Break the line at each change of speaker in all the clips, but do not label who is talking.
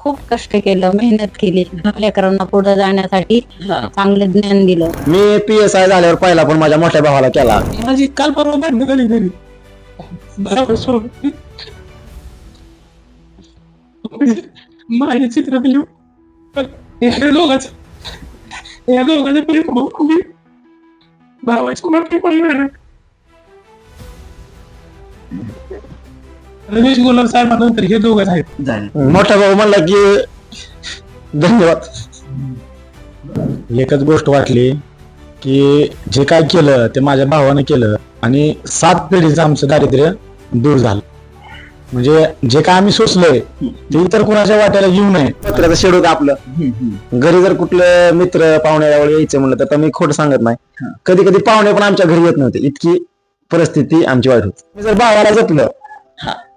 खूप कष्ट केलं, मेहनत केली लेकरांना पुढे जाण्यासाठी. चांगलं ज्ञान दिलं.
मी PSI झाल्यावर पहिला पण माझ्या मोठ्या भावाला केला.
माझी काल परवा भांडणं झाली घरी. बरोबर सोड. माझे चित्र दिली या दोघांचे प्रेम बघून भावाची मोठी पडली. रमेश गुलाब साहेबांनंतर हे दोघच आहेत.
मोठा भाऊ म्हणला की धन्यवाद. एकच गोष्ट वाटली की जे काय केलं ते माझ्या भावानं केलं आणि 7 पिढीचं आमचं दारिद्र्य दूर झालं. म्हणजे जे काय आम्ही सोचलोय ते इतर कुणाच्या वाट्याला येऊ नये. पत्र्याचं शेड होतं आपलं. घरी जर कुठलं मित्र पाहुण्याला यायचं म्हणलं तर मी खोटं सांगत नाही. कधी कधी पाहुणे पण आमच्या घरी येत नव्हते, इतकी परिस्थिती आमची वाईट होती. मी जर भावाला जपलं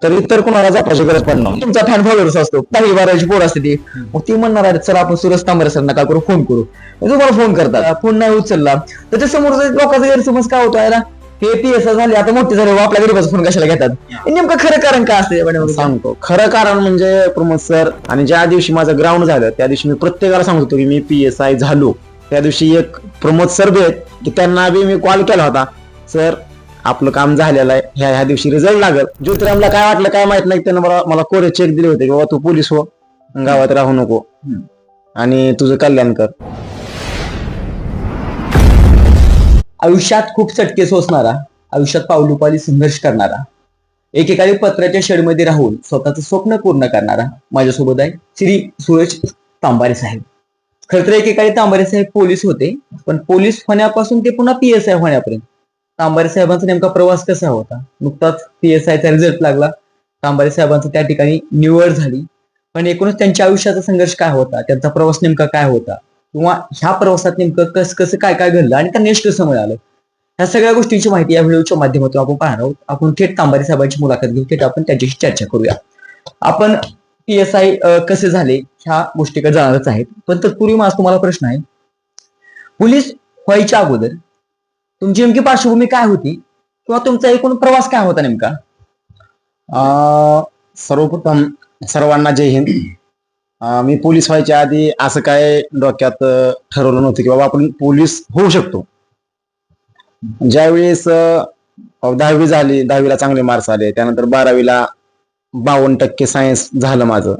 तर इतर कुणाला जपायची गरज पडणार. तुमचा फॅन फॉलोअर्स असतो, 10-12ची पोर असते ती, मग ती म्हणणार आहे चला आपण सुरेश तांबरे सर नका करू, फोन करू. तुम्हाला फोन करतात, फोन नाही उचलला तर त्या समोर लोकांचा गैरसमज काय होतो याला, हे PSI झाले आता मोठे झाले आपल्या गरीबाचा फोन कशाला घेतात. नेमकं खरं कारण काय असते सांगतो. खरं कारण म्हणजे प्रमोद सर, आणि ज्या दिवशी माझं ग्राउंड झालं त्या दिवशी मी प्रत्येकाला सांगत होतो की मी PSI झालो. त्या दिवशी एक प्रमोद सर बी आहेत की त्यांना बी मी कॉल केला होता, सर आपलं काम झालेलं आहे, ह्या दिवशी रिझल्ट लागल. ज्योतिरामला काय वाटलं काय माहित नाही, त्यानं मला कोरे चेक दिले होते की बाबा तू पोलीस हो, गावात राहू नको आणि तुझं कल्याण कर.
आयुष्यात खूप चटके सोसणारा, आयुष्यात पावलोपावली संघर्ष करणारा, एकेकाळी पत्राच्या शेडमध्ये राहून स्वतःचं स्वप्न पूर्ण करणारा माझ्यासोबत आहे श्री सुरेश तांबारे साहेब. खरं तर एकेकाळी तांबारे साहेब पोलीस होते, पण पोलीस होण्यापासून ते पुन्हा PSI होण्यापर्यंत तांबारे साहेबांचा नेमका प्रवास कसा होता. नुकताच PSIचा रिझल्ट लागला, तांबारे साहेबांचं त्या ठिकाणी निवड झाली, पण एकूणच त्यांच्या आयुष्याचा संघर्ष काय होता, त्यांचा प्रवास नेमका काय होता, किंवा ह्या प्रवासात नेमकं कसं काय काय घडलं आणि त्यांना यश कसं मिळालं, ह्या सगळ्या गोष्टींची माहिती या व्हिडिओच्या माध्यमातून आपण पाहणार आहोत. आपण थेट तांबारे साहेबांची मुलाखत घेऊ, थेट आपण त्यांच्याशी चर्चा करूया. आपण PSI कसे झाले ह्या गोष्टीकडे जाणारच आहेत, पण तत्पूर्वी माझा तुम्हाला प्रश्न आहे, पोलीस व्हायच्या अगोदर तुमची नेमकी पार्श्वभूमी काय होती किंवा तुमचा एकूण प्रवास काय होता नेमका.
सर्वप्रथम सर्वांना जय हिंद. मी पोलीस व्हायच्या आधी असं काय डोक्यात ठरवलं नव्हतं की बाबा आपण पोलीस होऊ शकतो. ज्यावेळेस 10वी झाली, 10वीला चांगले मार्क्स आले, त्यानंतर 12वीला 52% सायन्स झालं माझं,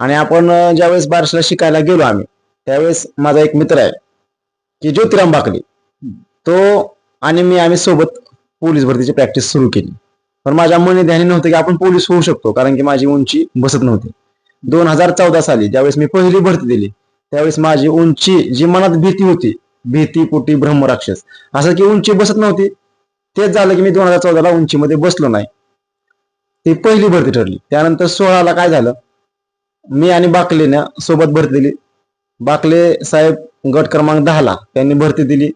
आणि आपण ज्यावेळेस बार्शीला शिकायला गेलो आम्ही त्यावेळेस माझा एक मित्र आहे की ज्योतिराम बाकले, तो आणि आम्ही सोबत पोलीस भरतीची प्रॅक्टिस सुरू केली. पण माझ्या मनी ध्यानी नव्हतं की आपण पोलीस होऊ शकतो, कारण की माझी उंची बसत नव्हती. 2014 साली ज्यावेळेस मी पहिली भरती दिली त्यावेळेस माझी उंची, जी मनात भीती होती, भीती पोटी ब्रह्मराक्षस, असं की उंची बसत नव्हती, तेच झालं की मी 2014ला उंचीमध्ये बसलो नाही. ती पहिली भरती ठरली. त्यानंतर 16ला काय झालं, मी आणि बाकलेनं सोबत भरती दिली. बाकले साहेब गट क्रमांक 10ला त्यांनी भरती दिली.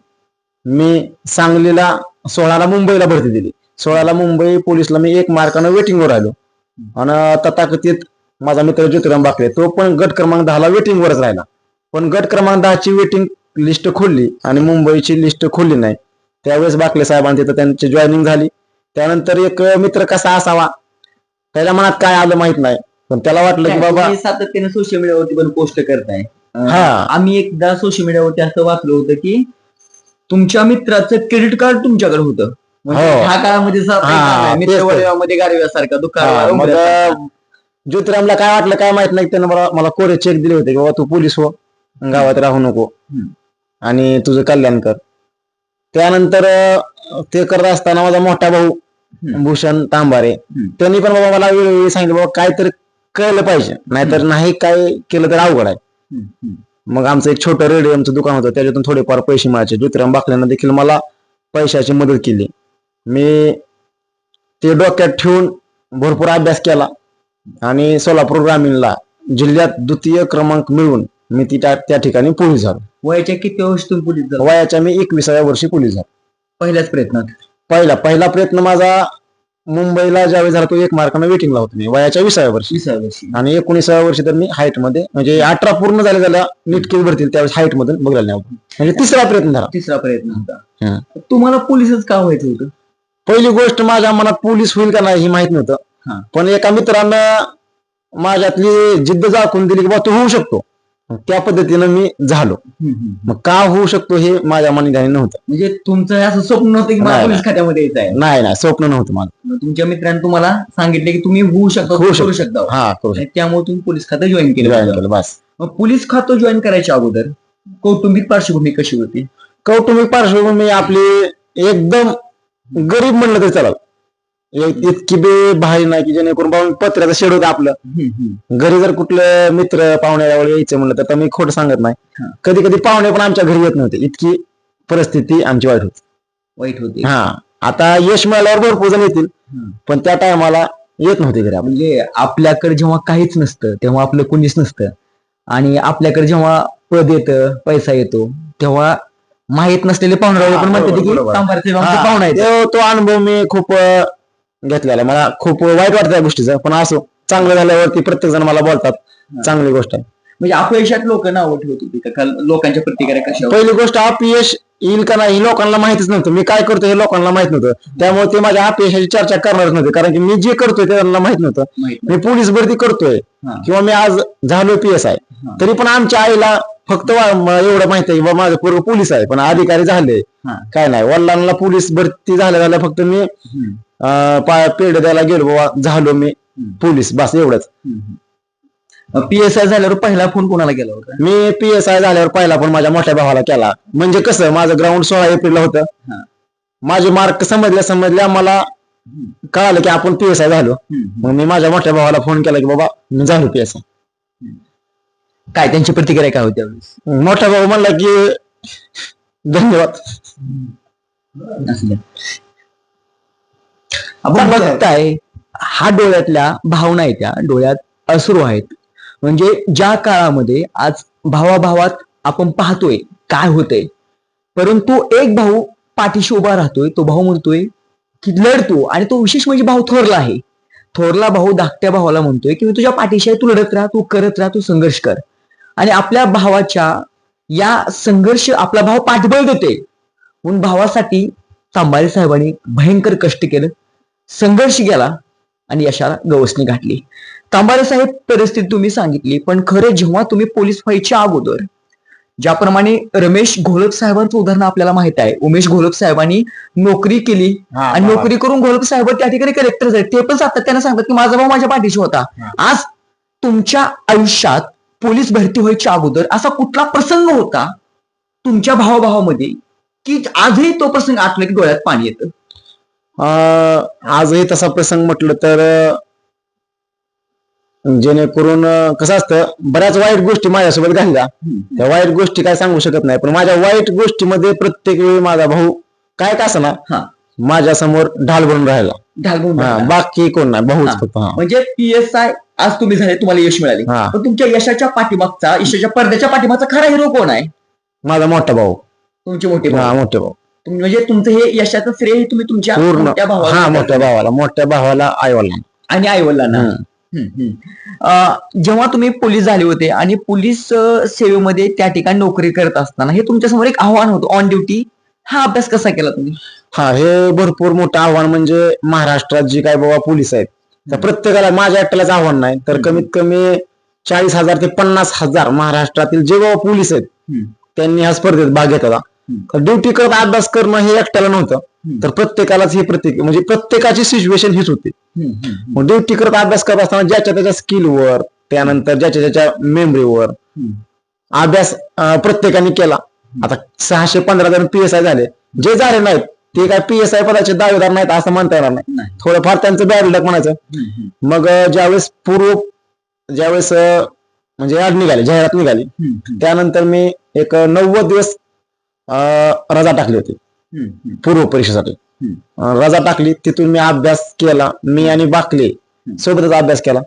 मी सांगलीला 16ला मुंबईला भरती दिली. 16ला मुंबई पोलीसला मी 1 मार्कानं वेटिंगवर राहिलो, आणि तथाकथित माझा मित्र ज्योतिराम बाकले तो पण गट क्रमांक 10ला वेटिंगवरच राहिला. पण गट क्रमांक 10ची वेटिंग लिस्ट खोलली आणि मुंबईची लिस्ट खोलली नाही. त्यावेळेस बाकले साहेबांनी तिथं त्यांची जॉईनिंग झाली. त्यानंतर एक मित्र कसा असावा त्याच्या मनात काय आलं माहित नाही, पण त्याला वाटलं की बाबा
सातत्याने सोशल मीडियावरती पण पोस्ट करताय.
हा,
आम्ही एकदा सोशल मीडियावरती असं वाचलं होतं की तुमच्या मित्राचं क्रेडिट कार्ड तुमच्याकडे होतं. ह्या काळामध्ये मित्रवळीमध्ये गारव्यासारखा
मग ज्योतिरामला काय वाटलं काय माहित नाही, त्यानं मला कोरे चेक दिले होते की बाबा तू पोलीस हो, गावात राहू नको आणि तुझं कल्याण कर. त्यानंतर ते करत असताना माझा मोठा भाऊ भूषण तांबारे त्यांनी पण बाबा मला वेळोवेळी सांगितलं बाबा काहीतरी कळलं पाहिजे, नाहीतर नाही काय केलं तर अवघड आहे. मग आमचं एक छोटं रेडिओचं दुकान होतं, त्याच्यातून थोडेफार पैसे मिळायचे. ज्योतिराम बाकल्यांना देखील मला पैशाची मदत केली. मी ते डोक्यात ठेवून भरपूर अभ्यास केला आणि सोलापूर ग्रामीणला जिल्ह्यात 2य क्रमांक मिळवून मी त्या ठिकाणी पोलीस झालो.
वयाच्या किती वर्षातून पोलीस झाला.
वयाच्या मी 21व्या वर्षी पोलीस झालो.
पहिल्याच प्रयत्नात.
पहिला प्रयत्न माझा मुंबईला ज्यावेळी झाला तो 1 मार्कानं वेटिंगला होतो मी वयाच्या 20व्या वर्षी. आणि 19व्या वर्षी तर मी हाईट मध्ये, म्हणजे 18 पूर्ण झाल्या नीट केस भरतील त्यावेळेस हाईट मधून बघायला नाही, म्हणजे तिसरा प्रयत्न झाला.
तिसरा प्रयत्न होता. तुम्हाला पोलीसच का व्हायचं होतं.
पहिली गोष्ट माझ्या मनात पोलीस होईल का नाही हे माहित नव्हतं, पण एका मित्रानं माझ्यातली जिद्द दाखवून दिली की बा तू होऊ शकतो. मग त्या पद्धतीनं मी झालो. मग का होऊ शकतो हे माझ्या मनाने नव्हतं.
म्हणजे तुमचं असं स्वप्न नव्हतं की मला
नाही,
पोलीस खात्यामध्ये यायचं आहे.
नाही स्वप्न नव्हतं माझं.
मग तुमच्या मित्रांनी तुम्हाला सांगितले की तुम्ही होऊ शकता,
होऊ
करू शकता.
हा करू
आणि त्यामुळे तुम्ही पोलीस खातं जॉईन
शकतो.
केलं.
केलं बस.
मग पोलीस खातं जॉईन करायच्या अगोदर कौटुंबिक पार्श्वभूमी कशी होती?
कौटुंबिक पार्श्वभूमी आपली एकदम गरीब म्हणलं तरी चालेल. इतकी बे भारी नाही की जेणेकरून बाबा पत्र्याचं शेड होतं आपलं. घरी जर कुठलं मित्र पाहुण्यावर यायचं म्हणलं तर मी खोटं सांगत नाही.
हा.
कधी कधी पाहुणे पण आमच्या घरी येत नव्हते. इतकी परिस्थिती आमची वाईट होती.
वाईट होती.
हा आता यश मिळाल्यावर भरपूर जण येतील
हं.
पण त्या टायमाला येत नव्हते घरी आपण.
म्हणजे आपल्याकडे जेव्हा काहीच नसतं तेव्हा आपलं कोणीच नसतं, आणि आपल्याकडे जेव्हा पद येतं, पैसा येतो, तेव्हा माहित नसलेले पाहुणे पण म्हणतात की
बरोबर.
सांबारचे
हा,
पाहुणा आहे.
तो अनुभव मी खूप घेतलेला. मला खूप वाईट वाटतं त्या गोष्टीचं, पण असो चांगलं झाल्यावरती प्रत्येक जण मला बोलतात चांगली गोष्ट आहे.
म्हणजे अपयशात लोक नावं ठेवत होती का? लोकांच्या प्रतिक्रिया कशा?
पहिली गोष्ट अपयश येईल का नाही हे लोकांना माहितीच नव्हतं. मी काय करतो हे लोकांना माहित नव्हतं. त्यामुळे ते माझ्या अपयशाची चर्चा करणारच नव्हते, कारण की मी जे करतोय ते त्यांना माहित नव्हतं.
माहित
मी पोलीस भरती करतोय
हा.
किंवा मी आज झालो PSI,
हा.
तरी पण आमच्या आईला फक्त एवढं माहिती आहे की बाबा माझं पूर्व पोलीस आहे, पण अधिकारी झाले
हा.
काय नाही. वडिलांना पोलीस भरती झाल्या फक्त मी पेढ द्यायला गेलो, बाबा झालो मी पोलीस, बस एवढंच.
PSI झाल्यावर पहिला फोन कोणाला गेला होता?
मी PSI झाल्यावर पहिला पण माझ्या मोठ्या भावाला केला. म्हणजे कसं माझं ग्राउंड 16 एप्रिलला होतं.
हा.
माझे मार्क समजल्या मला कळालं की आपण PSI झालो. मग मी माझ्या मोठ्या भावाला फोन केला की बाबा मी झालो PSI.
काय त्यांची प्रतिक्रिया काय होती त्यावेळेस?
मोठा भाऊ म्हणला की धन्यवाद.
असं नाही. आपण बघताय हा डोळ्यातल्या भावना आहेत, त्या डोळ्यात अश्रू आहेत. म्हणजे ज्या काळामध्ये आज भावाभावात आपण पाहतोय काय होतंय, परंतु एक भाऊ पाठीशी उभा राहतोय. तो भाऊ म्हणतोय की लढतो, आणि तो विशेष म्हणजे भाऊ थोरला आहे. थोरला भाऊ धाकट्या भावाला म्हणतोय की मी तुझ्या पाठीशी आहे, तू लढत राहा, तू करत राहा, तू संघर्ष कर. आणि आपल्या भावाच्या या संघर्ष आपला भाव पाठबळ देते म्हणून भावासाठी तांबारे साहेबांनी भयंकर कष्ट केलं, संघर्ष केला आणि यशाला गवसणी घातली. तांबारे साहेब परिस्थिती तुम्ही सांगितली, पण खरं जेव्हा तुम्ही पोलीस व्हायच्या अगोदर ज्याप्रमाणे रमेश घोलप साहेबांचं उदाहरण आपल्याला माहित आहे, उमेश घोलप साहेबांनी नोकरी केली आणि नोकरी करून घोलप साहेब त्या ठिकाणी कलेक्टर झाले. ते पण सांगतात, त्यांना सांगतात की माझा भाऊ माझ्या पाठीशी होता. आज तुमच्या आयुष्यात पोलीस भरती व्हायच्या अगोदर असा कुठला प्रसंग होता तुमच्या भावाभावामध्ये की आजही तो प्रसंग आठवला की डोळ्यात पाणी येतं?
आजही तसा प्रसंग म्हटलं तर जेणेकरून कसं असतं, बऱ्याच वाईट गोष्टी माझ्यासोबत घडल्या. त्या वाईट गोष्टी काय सांगू शकत नाही, पण माझ्या वाईट गोष्टीमध्ये प्रत्येक वेळी माझा भाऊ काय का असं ना माझ्या समोर ढाल बनून राहिला. बाकी कोण नाही, भाऊच फक्त.
म्हणजे PSI आज तुम्ही झाले, तुम्हाला यश मिळाले, पण तुमच्या यशाच्या पाठीमागचा, यशाच्या पडद्याच्या पाठीमागचा खरा हिरो कोण आहे?
माझा मोठा भाऊ.
तुमचे मोठे
भाऊ. मोठे भाऊ
म्हणजे तुमचं हे यशाचं श्रेय तुम्ही तुमच्या
पूर्ण
मोठ्या
मोठ्या भावाला आईवडिलांना
आणि आईवडिलांना. जेव्हा तुम्ही पोलीस झाले होते आणि पोलीस सेवेमध्ये त्या ठिकाणी नोकरी करत असताना हे तुमच्या समोर एक आव्हान होतं ऑन ड्युटी. हा अभ्यास कसा केला तुम्ही?
हे भरपूर मोठं आव्हान. म्हणजे महाराष्ट्रात जी काय बाबा पोलीस आहेत त्या प्रत्येकाला, माझ्या एकट्यालाच आव्हान नाही तर कमीत कमी 40,000 ते 50,000 महाराष्ट्रातील जे बाबा पोलीस आहेत त्यांनी ह्या स्पर्धेत भाग घेतला. तर ड्युटी करत अभ्यास करणं हे एकट्याला नव्हतं, तर प्रत्येकालाच ही म्हणजे प्रत्येकाची सिच्युएशन हीच होती. मग ड्युटी करत अभ्यास करत असताना ज्याच्या त्याच्या स्किलवर, त्यानंतर ज्याच्या त्याच्या मेमरीवर अभ्यास प्रत्येकाने केला. आता 615 जण PSI झाले. जे झाले नाहीत ते काय PSI पदाचे दावेदार नाहीत असं म्हणता येणार नाही, थोडंफार त्यांचं बॅड लक म्हणायचं. मग ज्यावेळेस म्हणजे जाहिरात निघाली त्यानंतर मी एक 90 दिवस रजा टाकली होती पूर्व परीक्षेसाठी. रजा टाकली, तिथून मी अभ्यास केला. मी आणि बाकले सोबतच अभ्यास केला.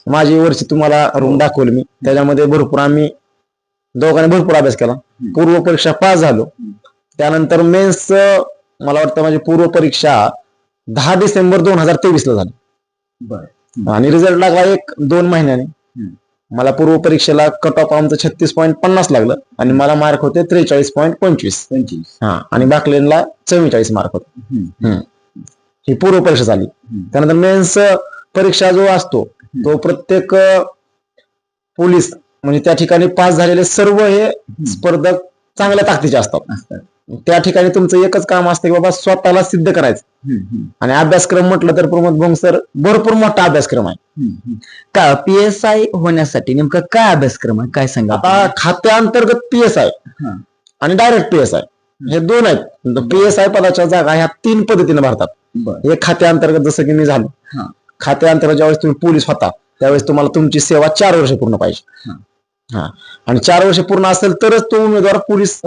माझी वर्षी तुम्हाला रूम दाखवली मी, त्याच्यामध्ये भरपूर आम्ही दोघांनी भरपूर अभ्यास केला. पूर्व परीक्षा पास झालो. त्यानंतर मेन्स मला वाटतं माझी पूर्व परीक्षा 10 डिसेंबर 2023 ला झाली आणि रिझल्ट लागला 1-2 महिन्याने. मला पूर्व परीक्षेला कट ऑफ आमचं 36.50 लागलं आणि मला मार्क होते 43.25. आणि बाकलेला 44 मार्क होते. ही पूर्व परीक्षा झाली. त्यानंतर मेन्स परीक्षा जो असतो तो प्रत्येक पोलीस म्हणजे त्या ठिकाणी पास झालेले सर्व हे स्पर्धक चांगल्या ताकदीचे असतात. त्या ठिकाणी तुमचं एकच काम असतं की बाबा स्वतःला सिद्ध करायचं. आणि अभ्यासक्रम म्हटलं तर प्रमोद भोंग सर भरपूर मोठा अभ्यासक्रम आहे.
का PSI होण्यासाठी नेमका काय अभ्यासक्रम आहे, काय सांगा?
आता खात्याअंतर्गत PSI आणि डायरेक्ट PSI हे दोन आहेत. PSI पदाच्या जागा ह्या 3 पद्धतीने भरतात. एक खात्याअंतर्गत जसं की मी झालो. खात्याअंतर्गत ज्यावेळेस तुम्ही पोलीस होता त्यावेळेस तुम्हाला तुमची सेवा 4 वर्ष पूर्ण पाहिजे. आणि 4 वर्ष पूर्ण असेल तरच तो उमेदवार पोलीस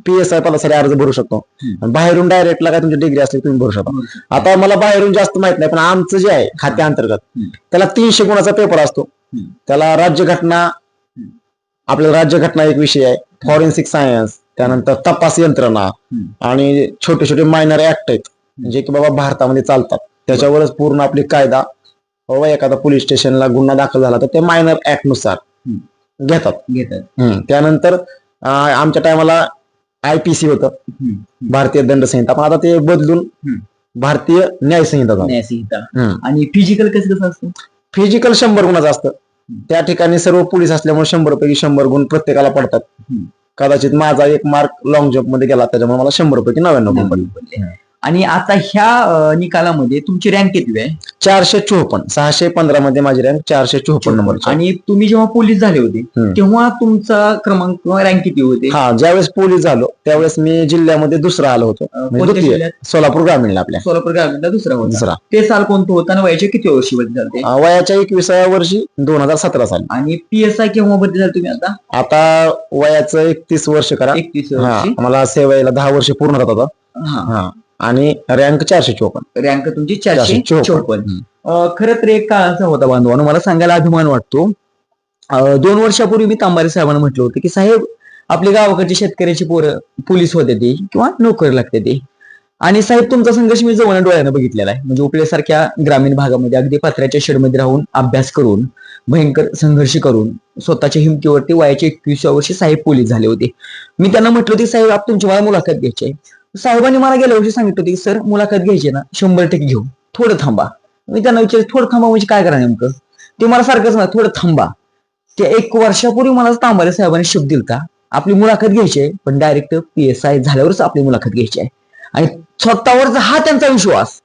PSI पदासाठी अर्ज भरू शकतो. बाहेरून डायरेक्टला काय तुमची डिग्री असली तुम्ही भरू शकता. आता मला बाहेरून जास्त माहित नाही, पण आमचं जे आहे खात्याअंतर्गत त्याला 300 गुणाचा पेपर असतो. त्याला राज्यघटना, आपल्याला राज्यघटना एक विषय आहे, फॉरेन्सिक सायन्स, त्यानंतर तपास यंत्रणा आणि छोटे छोटे मायनर ऍक्ट आहेत जे की बाबा भारतामध्ये चालतात. त्याच्यावरच पूर्ण आपली कायदा, बाबा एखादा पोलीस स्टेशनला गुन्हा दाखल झाला तर ते मायनर ऍक्ट नुसार घेतात. त्यानंतर आमच्या टायमाला IPC होतं, भारतीय दंड संहिता, पण आता ते बदलून भारतीय न्याय संहिता झालं.
आणि फिजिकल कसं असतं?
फिजिकल 100 गुणाचं असतं. त्या ठिकाणी सर्व पोलीस असल्यामुळे 100 पैकी 100 गुण प्रत्येकाला पडतात. कदाचित माझा एक मार्क लॉंग जम्प मध्ये गेला त्याच्यामुळे मला 100 पैकी 99 गुण पडले.
आणि आता ह्या निकालामध्ये तुमची रँक किती आहे?
454. 615 मध्ये माझी रँक 454 नंबर.
आणि तुम्ही जेव्हा पोलीस झाले होते तेव्हा तुमचा क्रमांक किंवा रँक किती होते?
ज्यावेळेस पोलीस झालो त्यावेळेस मी जिल्ह्यामध्ये दुसरा आलो होतो. सोलापूर ग्रामीणला, आपल्या
सोलापूर ग्रामीणला दुसरा. ते साल कोणतं होतं आणि वयाच्या किती वर्षी बदल झाले?
वयाच्या 21व्या वर्षी 2017 साली.
आणि PSI केव्हा बदल झाले तुम्ही?
आता वयाचं 31 वर्ष करा.
31 वर्ष.
मला सेवेला 10 वर्ष पूर्ण होत होता. आणि रँक 454.
रँक तुमची 454. खरं तर एक काळाचा होता बांधवांनो, मला सांगायला अभिमान वाटतो. 2 वर्षापूर्वी मी तांबारे साहेबांना म्हटलं होतं की साहेब, आपल्या गावाकडची शेतकऱ्याची पोरं पोलीस होते ते किंवा नोकरी लागते ते. आणि साहेब, तुमचा संघर्ष मी जवळ डोळ्यानं बघितलेला आहे. म्हणजे उपलेसारख्या ग्रामीण भागामध्ये अगदी पत्र्याच्या शेडमध्ये राहून अभ्यास करून, भयंकर संघर्ष करून, स्वतःच्या हिमतीवरती वयाच्या 21व्या वर्षी साहेब पोलीस झाले होते. मी त्यांना म्हटलं होते, साहेब आप तुमची मला मुलाखत घ्यायची आहे. साहेबांनी मला गेल्या वर्षी सांगितलं होतं की सर, मुलाखत घ्यायची ना 100% घेऊ, थोडं थांबा. मी त्यांना विचारलं थोडं थांबा म्हणजे काय करा नेमकं? ते मला सारखंच म्हणा थोडं थांबा. ते 1 वर्षापूर्वी मला तांबारे साहेबांनी शब्द दिलता, आपली मुलाखत घ्यायची आहे पण डायरेक्ट PSI झाल्यावरच आपली मुलाखत घ्यायची आहे. आणि स्वतःवरचा हा त्यांचा विश्वास.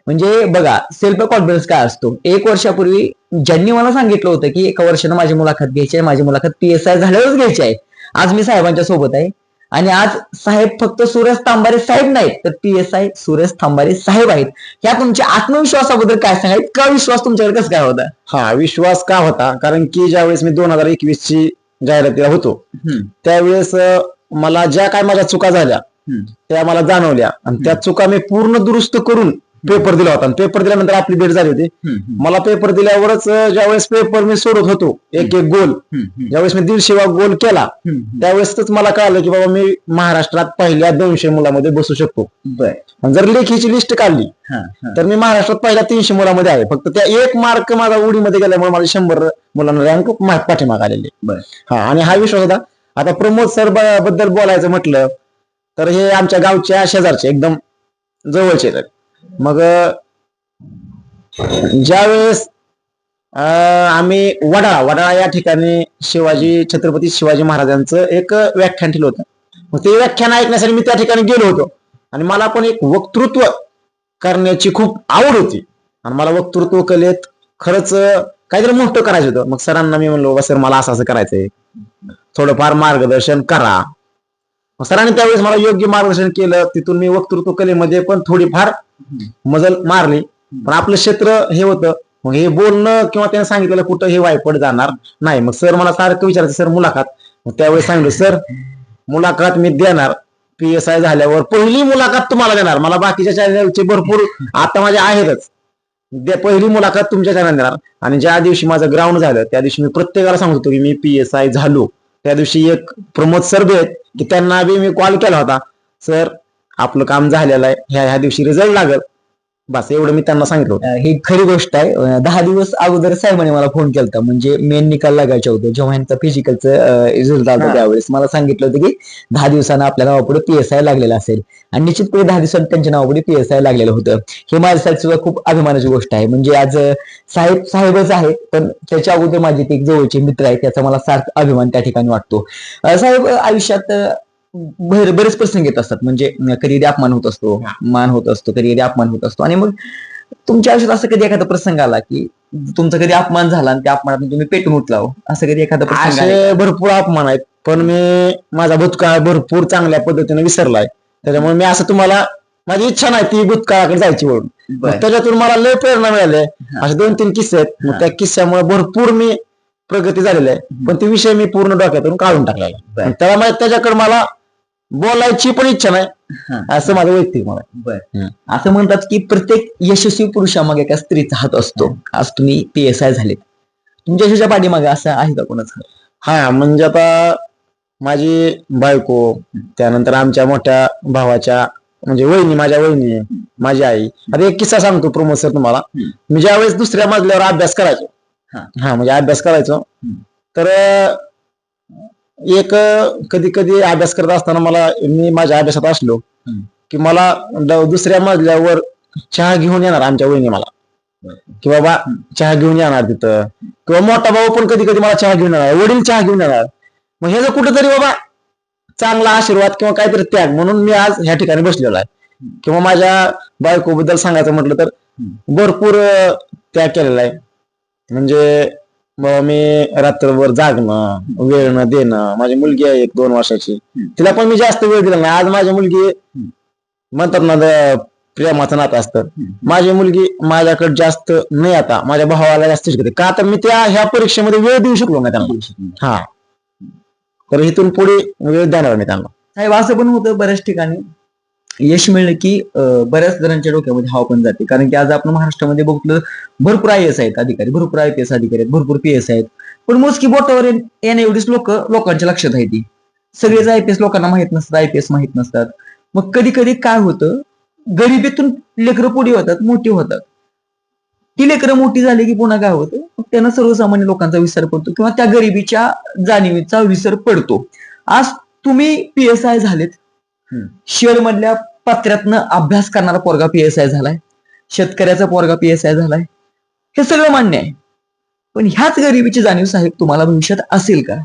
म्हणजे बघा सेल्फ कॉन्फिडन्स काय असतो. 1 वर्षापूर्वी ज्यांनी मला सांगितलं होतं की 1 वर्षानं माझी मुलाखत घ्यायची आहे, माझी मुलाखत PSI झाल्यावरच घ्यायची आहे, आज मी साहेबांच्या सोबत आहे. आणि आज साहेब फक्त सुरेश तांबारे साहेब नाहीत तर PSI सुरेश तांबारे साहेब आहेत. या तुमच्या आत्मविश्वासाबद्दल काय सांगा? इतका विश्वास तुमच्याकडे कसं काय होता?
विश्वास का होता? कारण की ज्यावेळेस मी 2021 ची जाहिरातीला होतो त्यावेळेस मला ज्या काय माझ्या चुका झाल्या त्या मला जाणवल्या आणि त्या चुका मी पूर्ण दुरुस्त करून पेपर दिला होता. पेपर दिल्यानंतर आपली भेट झाली होती. मला पेपर दिल्यावरच ज्यावेळेस पेपर मी सोडत होतो एक गोल, ज्यावेळेस मी 150वा गोल केला त्यावेळेसच मला कळालं की बाबा मी महाराष्ट्रात पहिल्या 200 मुलामध्ये बसू शकतो. जर लेखीची लिस्ट काढली तर मी महाराष्ट्रात पहिल्या 300 मुलामध्ये आहे. फक्त त्या 1 मार्क माझा उडीमध्ये गेल्यामुळे माझे 100 मुलांना रँक पाठीमाग आलेले. आणि हा विश्वास होता. आता प्रमोद सर बद्दल बोलायचं म्हटलं तर हे आमच्या गावच्या शेजारचे एकदम जवळचे आहेत. मग ज्यावेळेस आम्ही वडाळा या ठिकाणी छत्रपती शिवाजी महाराजांचं एक व्याख्यान ठेवलं होतं. मग ते व्याख्यान ऐकण्यासाठी मी त्या ठिकाणी गेलो होतो आणि मला पण एक वक्तृत्व करण्याची खूप आवड होती आणि मला वक्तृत्व कलेत खरंच काहीतरी मोठं करायचं होतं. मग सरांना मी म्हणलो, सर मला असं करायचंय, थोडंफार मार्गदर्शन करा. सरांनी त्यावेळेस मला योग्य मार्गदर्शन केलं. तिथून मी वक्तृत्व कलेमध्ये पण थोडीफार मजल मारली. पण आपलं क्षेत्र हे होतं, मग हे बोलणं किंवा त्याने सांगितलेलं कुठं हे वायपट जाणार नाही. मग सर मला सारखं विचारायचं, सर मुलाखत. मग त्यावेळेस सांगितलं, सर मुलाखत मी देणार, PSI झाल्यावर पहिली मुलाखत तुम्हाला देणार. मला बाकीच्या चॅनलचे भरपूर आता माझे आहेतच, पहिली मुलाखत तुमच्या चॅनल देणार. आणि ज्या दिवशी माझं ग्राउंड झालं त्या दिवशी मी प्रत्येकाला सांगतो की मी PSI झालो. त्या दिवशी एक प्रमोद सर बी आहेत की त्यांना बी मी कॉल केला होता, सर आपलं काम झालेलं आहे, ह्या दिवशी रिझल्ट लागेल बस एवढं मी त्यांना सांगितलं होतं.
ही खरी गोष्ट आहे. 10 दिवस अगोदर साहेबांनी मला फोन केलता, म्हणजे मेन निकाल लागायचा होतो जेव्हा यांचा फिजिकलचं रिझल्ट आला त्यावेळेस मला सांगितलं होतं की 10 दिवसानं आपल्या नावापुढे PSI लागलेला असेल, आणि निश्चितपणे 10 दिवसांनी त्यांच्या नावापुढे PSI लागलेलं होतं. हे माझ्यासाठी सुद्धा खूप अभिमानाची गोष्ट आहे. म्हणजे आज साहेबच आहे, पण त्याच्या अगोदर माझे ते एक जवळचे मित्र आहेत, त्याचा मला सार्थ अभिमान त्या ठिकाणी वाटतो. साहेब, आयुष्यात बरेच प्रसंग येत असतात, म्हणजे कधी अपमान होत असतो, मान होत असतो, कधी अपमान होत असतो, आणि मग तुमच्या आयुष्यात असं कधी एखादा प्रसंग आला की तुमचा कधी अपमान झाला आणि त्या अपमानातून तुम्ही पेटून उठलाव, असं कधी एखादा प्रसंग आहे
असे भरपूर अपमान आहेत, पण मी माझा भूतकाळ भरपूर चांगल्या पद्धतीने विसरलाय. त्याच्यामुळे मी असं तुम्हाला, माझी इच्छा नाही ती भूतकाळाकडे जायची म्हणून. मग
बरं.
त्याच्यातून मला लय प्रेरणा मिळाली. असे 2-3 किस्से आहेत. मग त्या किस्स्यामुळे भरपूर मी प्रगती झालेली आहे, पण ते विषय मी पूर्ण डोक्यातून काढून टाकलेला
बरं.
आहे. त्यामुळे त्याच्याकडे मला बोलायची पण इच्छा नाही, असं माझं वैयक्तिक मला.
बरं. असं म्हणतात की प्रत्येक यशस्वी पुरुषामागे एका स्त्रीचा हात असतो. आज तुम्ही PSI झालेत, तुमच्या यशाच्या पाठीमागे असं आहे का कोणाचं?
हा, म्हणजे आता माझी बायको, त्यानंतर आमच्या मोठ्या भावाच्या म्हणजे वहिनी, माझ्या वहिनी, माझी आई. आता एक किस्सा सांगतो प्रमोद सर तुम्हाला. मी ज्यावेळेस दुसऱ्या मजल्यावर अभ्यास करायचो, म्हणजे अभ्यास करायचो, तर एक कधी कधी अभ्यास करत असताना मी माझ्या अभ्यासात असलो की मला दुसऱ्या मजल्यावर चहा घेऊन येणार आमच्या वहिनी मला, की बाबा चहा घेऊन येणार तिथं, किंवा मोठा भाऊ पण कधी कधी मला चहा घेऊन येणार, वडील चहा घेऊन येणार. मग हे जर कुठेतरी बाबा चांगला आशीर्वाद किंवा काहीतरी त्याग म्हणून मी आज ह्या ठिकाणी बसलेलो आहे. किंवा माझ्या बायकोबद्दल सांगायचं म्हटलं तर भरपूर त्याग केलेला आहे. म्हणजे मी रात्रभर जागणं, वेळ न देणं. माझी मुलगी आहे 1-2 वर्षाची, तिला पण मी जास्त वेळ दिला नाही. आज माझी मुलगी म्हणतात ना प्रेमाचं नातं असतं, माझी मुलगी माझ्याकडे जास्त नाही, आता माझ्या भावाला जास्त शिकते. का तर मी ह्या परीक्षेमध्ये वेळ देऊ शकलो नाही त्यांना. हा, तर इथून पुढे वेळ देणार मी त्यांना.
साहेब, असं पण होतं बऱ्याच ठिकाणी यश मिळलं की बऱ्याच जणांच्या डोक्यामध्ये हवा पण जाते, कारण की आज आपण महाराष्ट्रामध्ये बघतो भरपूर IAS आहेत अधिकारी, भरपूर IPS अधिकारी आहेत, भरपूर PS आहेत, पण मोजकी बोटावर येण्या एवढीच लोकांच्या लक्षात आहे. ती सगळेच IPS लोकांना माहित नसतात, IPS माहित नसतात. मग कधी कधी काय होतं, गरिबीतून लेकरं पुढे होतात, मोठी होतात. ती लेकरं मोठी झाली की पुन्हा काय होतं, त्यांना सर्वसामान्य लोकांचा विसर पडतो, किंवा त्या गरिबीच्या जाणीवेचा विसर पडतो. आज तुम्ही PSI झालेत, शहर मधल्या पत्र्यातनं अभ्यास करणारा पोरगा PSI झालाय, शेतकऱ्याचा पोरगा PSI झालाय, हे सगळं मान्य आहे, पण ह्याच गरिबीची जाणीव साहेब तुम्हाला भविष्यात असेल का?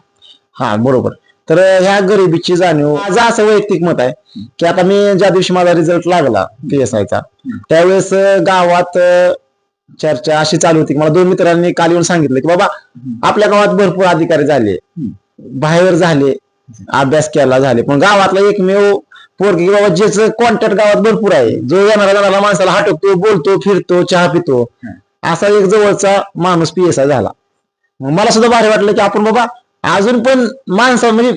हा, बरोबर. तर ह्या गरिबीची जाणीव, माझं असं वैयक्तिक मत आहे की आता मी ज्या दिवशी माझा रिझल्ट लागला PSIचा, त्यावेळेस गावात चर्चा अशी चालू होती की मला 2 मित्रांनी काल येऊन सांगितलं की बाबा आपल्या गावात भरपूर अधिकारी झाले, बाहेर झाले, अभ्यास केला झाले, पण गावातला एकमेव पोरगी बाबा ज्याचं कॉन्टॅक्ट गावात भरपूर आहे, जो येणाऱ्या माणसाला हटकतो, बोलतो, फिरतो, चहा पितो, असा एक जवळचा माणूस PSI झाला. मग मला सुद्धा भारी वाटलं की आपण बाबा अजून पण माणसा, म्हणजे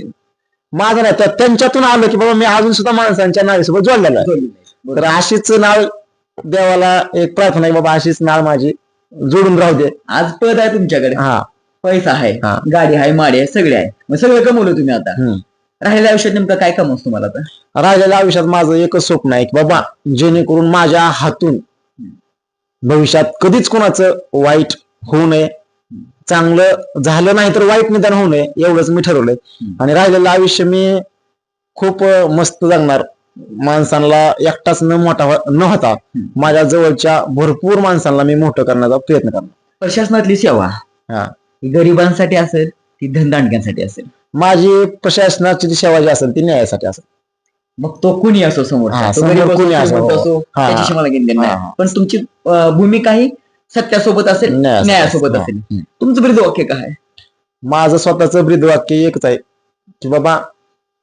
माझं नाही तर त्यांच्यातून आलं की बाबा मी अजून सुद्धा माणसांच्या नावेसोबत जोडलेलं आहे. तर अशीच नाव देवाला एक प्रार्थना आहे, बाबा अशीच नाव माझी जोडून राहू दे.
आज पद आहे तुमच्याकडे,
हा,
पैसा आहे,
हा.
गाडी आहे, माडी आहे, सगळे आहे, मग सगळं कमवलं तुम्ही. आता राहिलेल्या आयुष्यात नेमकं काय कमवस तुम्हाला? आता
राहिलेल्या आयुष्यात माझं एकच स्वप्न आहे की बाबा जेणेकरून माझ्या हातून भविष्यात कधीच कोणाचं वाईट होऊ नये, चांगलं झालं नाही तर वाईट निदान होऊ नये, एवढंच मी ठरवलंय. आणि राहिलेलं आयुष्य मी खूप मस्त जगणार. माणसांना एकटाच न होता माझ्या जवळच्या भरपूर माणसांना मी मोठं करण्याचा प्रयत्न करणार.
प्रशासनातली सेवा ही गरिबांसाठी असेल, ती धनदांडक्यांसाठी असेल?
माझी प्रशासनाची जी सेवा जी असेल ती न्यायासाठी असेल.
मग तो कुणी असो समोर,
कोणी असो,
त्याच्याशी मला घेणं नाही, पण तुमची भूमिका ही सत्यासोबत असेल, न्यायासोबत असेल. तुमचं ब्रीदवाक्य काय आहे?
माझं स्वतःचं ब्रीदवाक्य एकच आहे की बाबा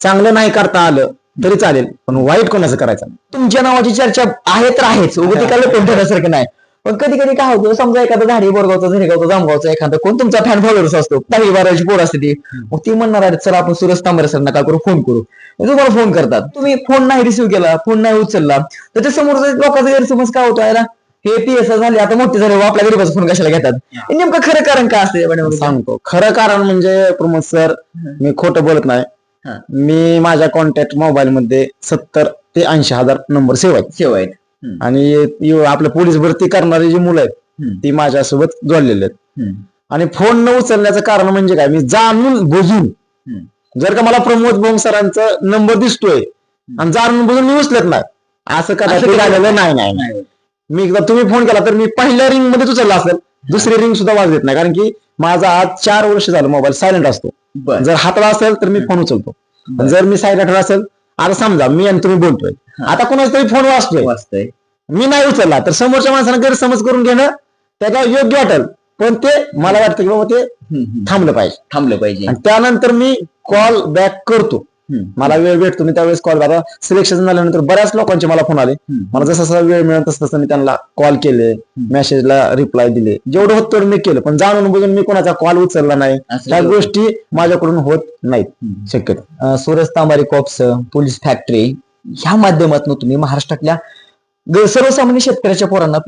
चांगलं नाही करता आलं तरी चालेल, पण वाईट कोणाचं करायचं नाही.
तुमच्या नावाची चर्चा आहे तर आहेच, उगतिकाला कोणत्यासारखं नाही. पण कधी कधी काय होतं, समजा एखादा धाडी, बोरगावचा, झरेगावचा, जामगावचा एखादा कोण तुमचा फॅन फॉलोअर्स असतो, 10-12ची पोर असते ती, मग ती म्हणणार आहे चला आपण सुरेश तांबरे सर नका करू, फोन करू. तुम्हाला फोन करतात, तुम्ही फोन नाही रिसिव्ह केला, फोन नाही उचलला, तर समोर लोकांचा गैरसमज काय होतो, याला हे PSI झाले, आता मोठे झाले, आपल्या गरीबाचा फोन कशाला घेतात? नेमकं खरं कारण काय असतं?
सांगतो खरं कारण. म्हणजे प्रमोद सर, मी खोटं बोलत नाही. मी माझ्या कॉन्टॅक्ट मोबाईल मध्ये 70 ते 80 हजार नंबर सेव्ह आहेत. आणि आपल्या पोलीस भरती करणारी जी मुलं आहेत ती माझ्यासोबत जोडलेली आहेत. आणि फोन न उचलण्याचं कारण म्हणजे काय, मी जाणून बुजून जर का मला प्रमोद भोंग सरांचा नंबर दिसतोय आणि जाणून बुजून मी उचलत नाही, असं कदाचित झालेलं नाही. मी एकदा तुम्ही फोन केला तर मी पहिल्या रिंग मध्येच उचलला असेल, दुसरी रिंग सुद्धा वाजत नाही, कारण की माझा आज 4 वर्ष झालं मोबाईल सायलेंट असतो. जर हातला असेल तर मी फोन उचलतो, जर मी सायलेंट असेल, आता समजा मी आणि तुम्ही बोलतोय, आता कोणाचा तरी फोन वाजतोय, मी नाही उचलला तर समोरच्या माणसानं गैरसमज करून घेणं त्याला योग्य वाटेल, पण ते मला वाटतं की बाबा ते थांबलं पाहिजे. आणि त्यानंतर मी कॉल बॅक करतो, मला वेळ भेटतो मी त्यावेळेस कॉल. आता सिलेक्शन झाल्यानंतर बऱ्याच लोकांचे मला फोन आले, मला जसा जसा वेळ मिळत तसं मी त्यांना कॉल केले, मेसेजला रिप्लाय दिले, जेवढं होत तेवढं मी केलं, पण जाणून बुजून मी कोणाचा कॉल उचलला नाही, त्या गोष्टी माझ्याकडून होत नाहीत शक्यतो.
Suraj Tambare cops, police factory ह्या माध्यमातून तुम्ही महाराष्ट्रातल्या सर्वसामान्य शेतकऱ्याच्या पोरांना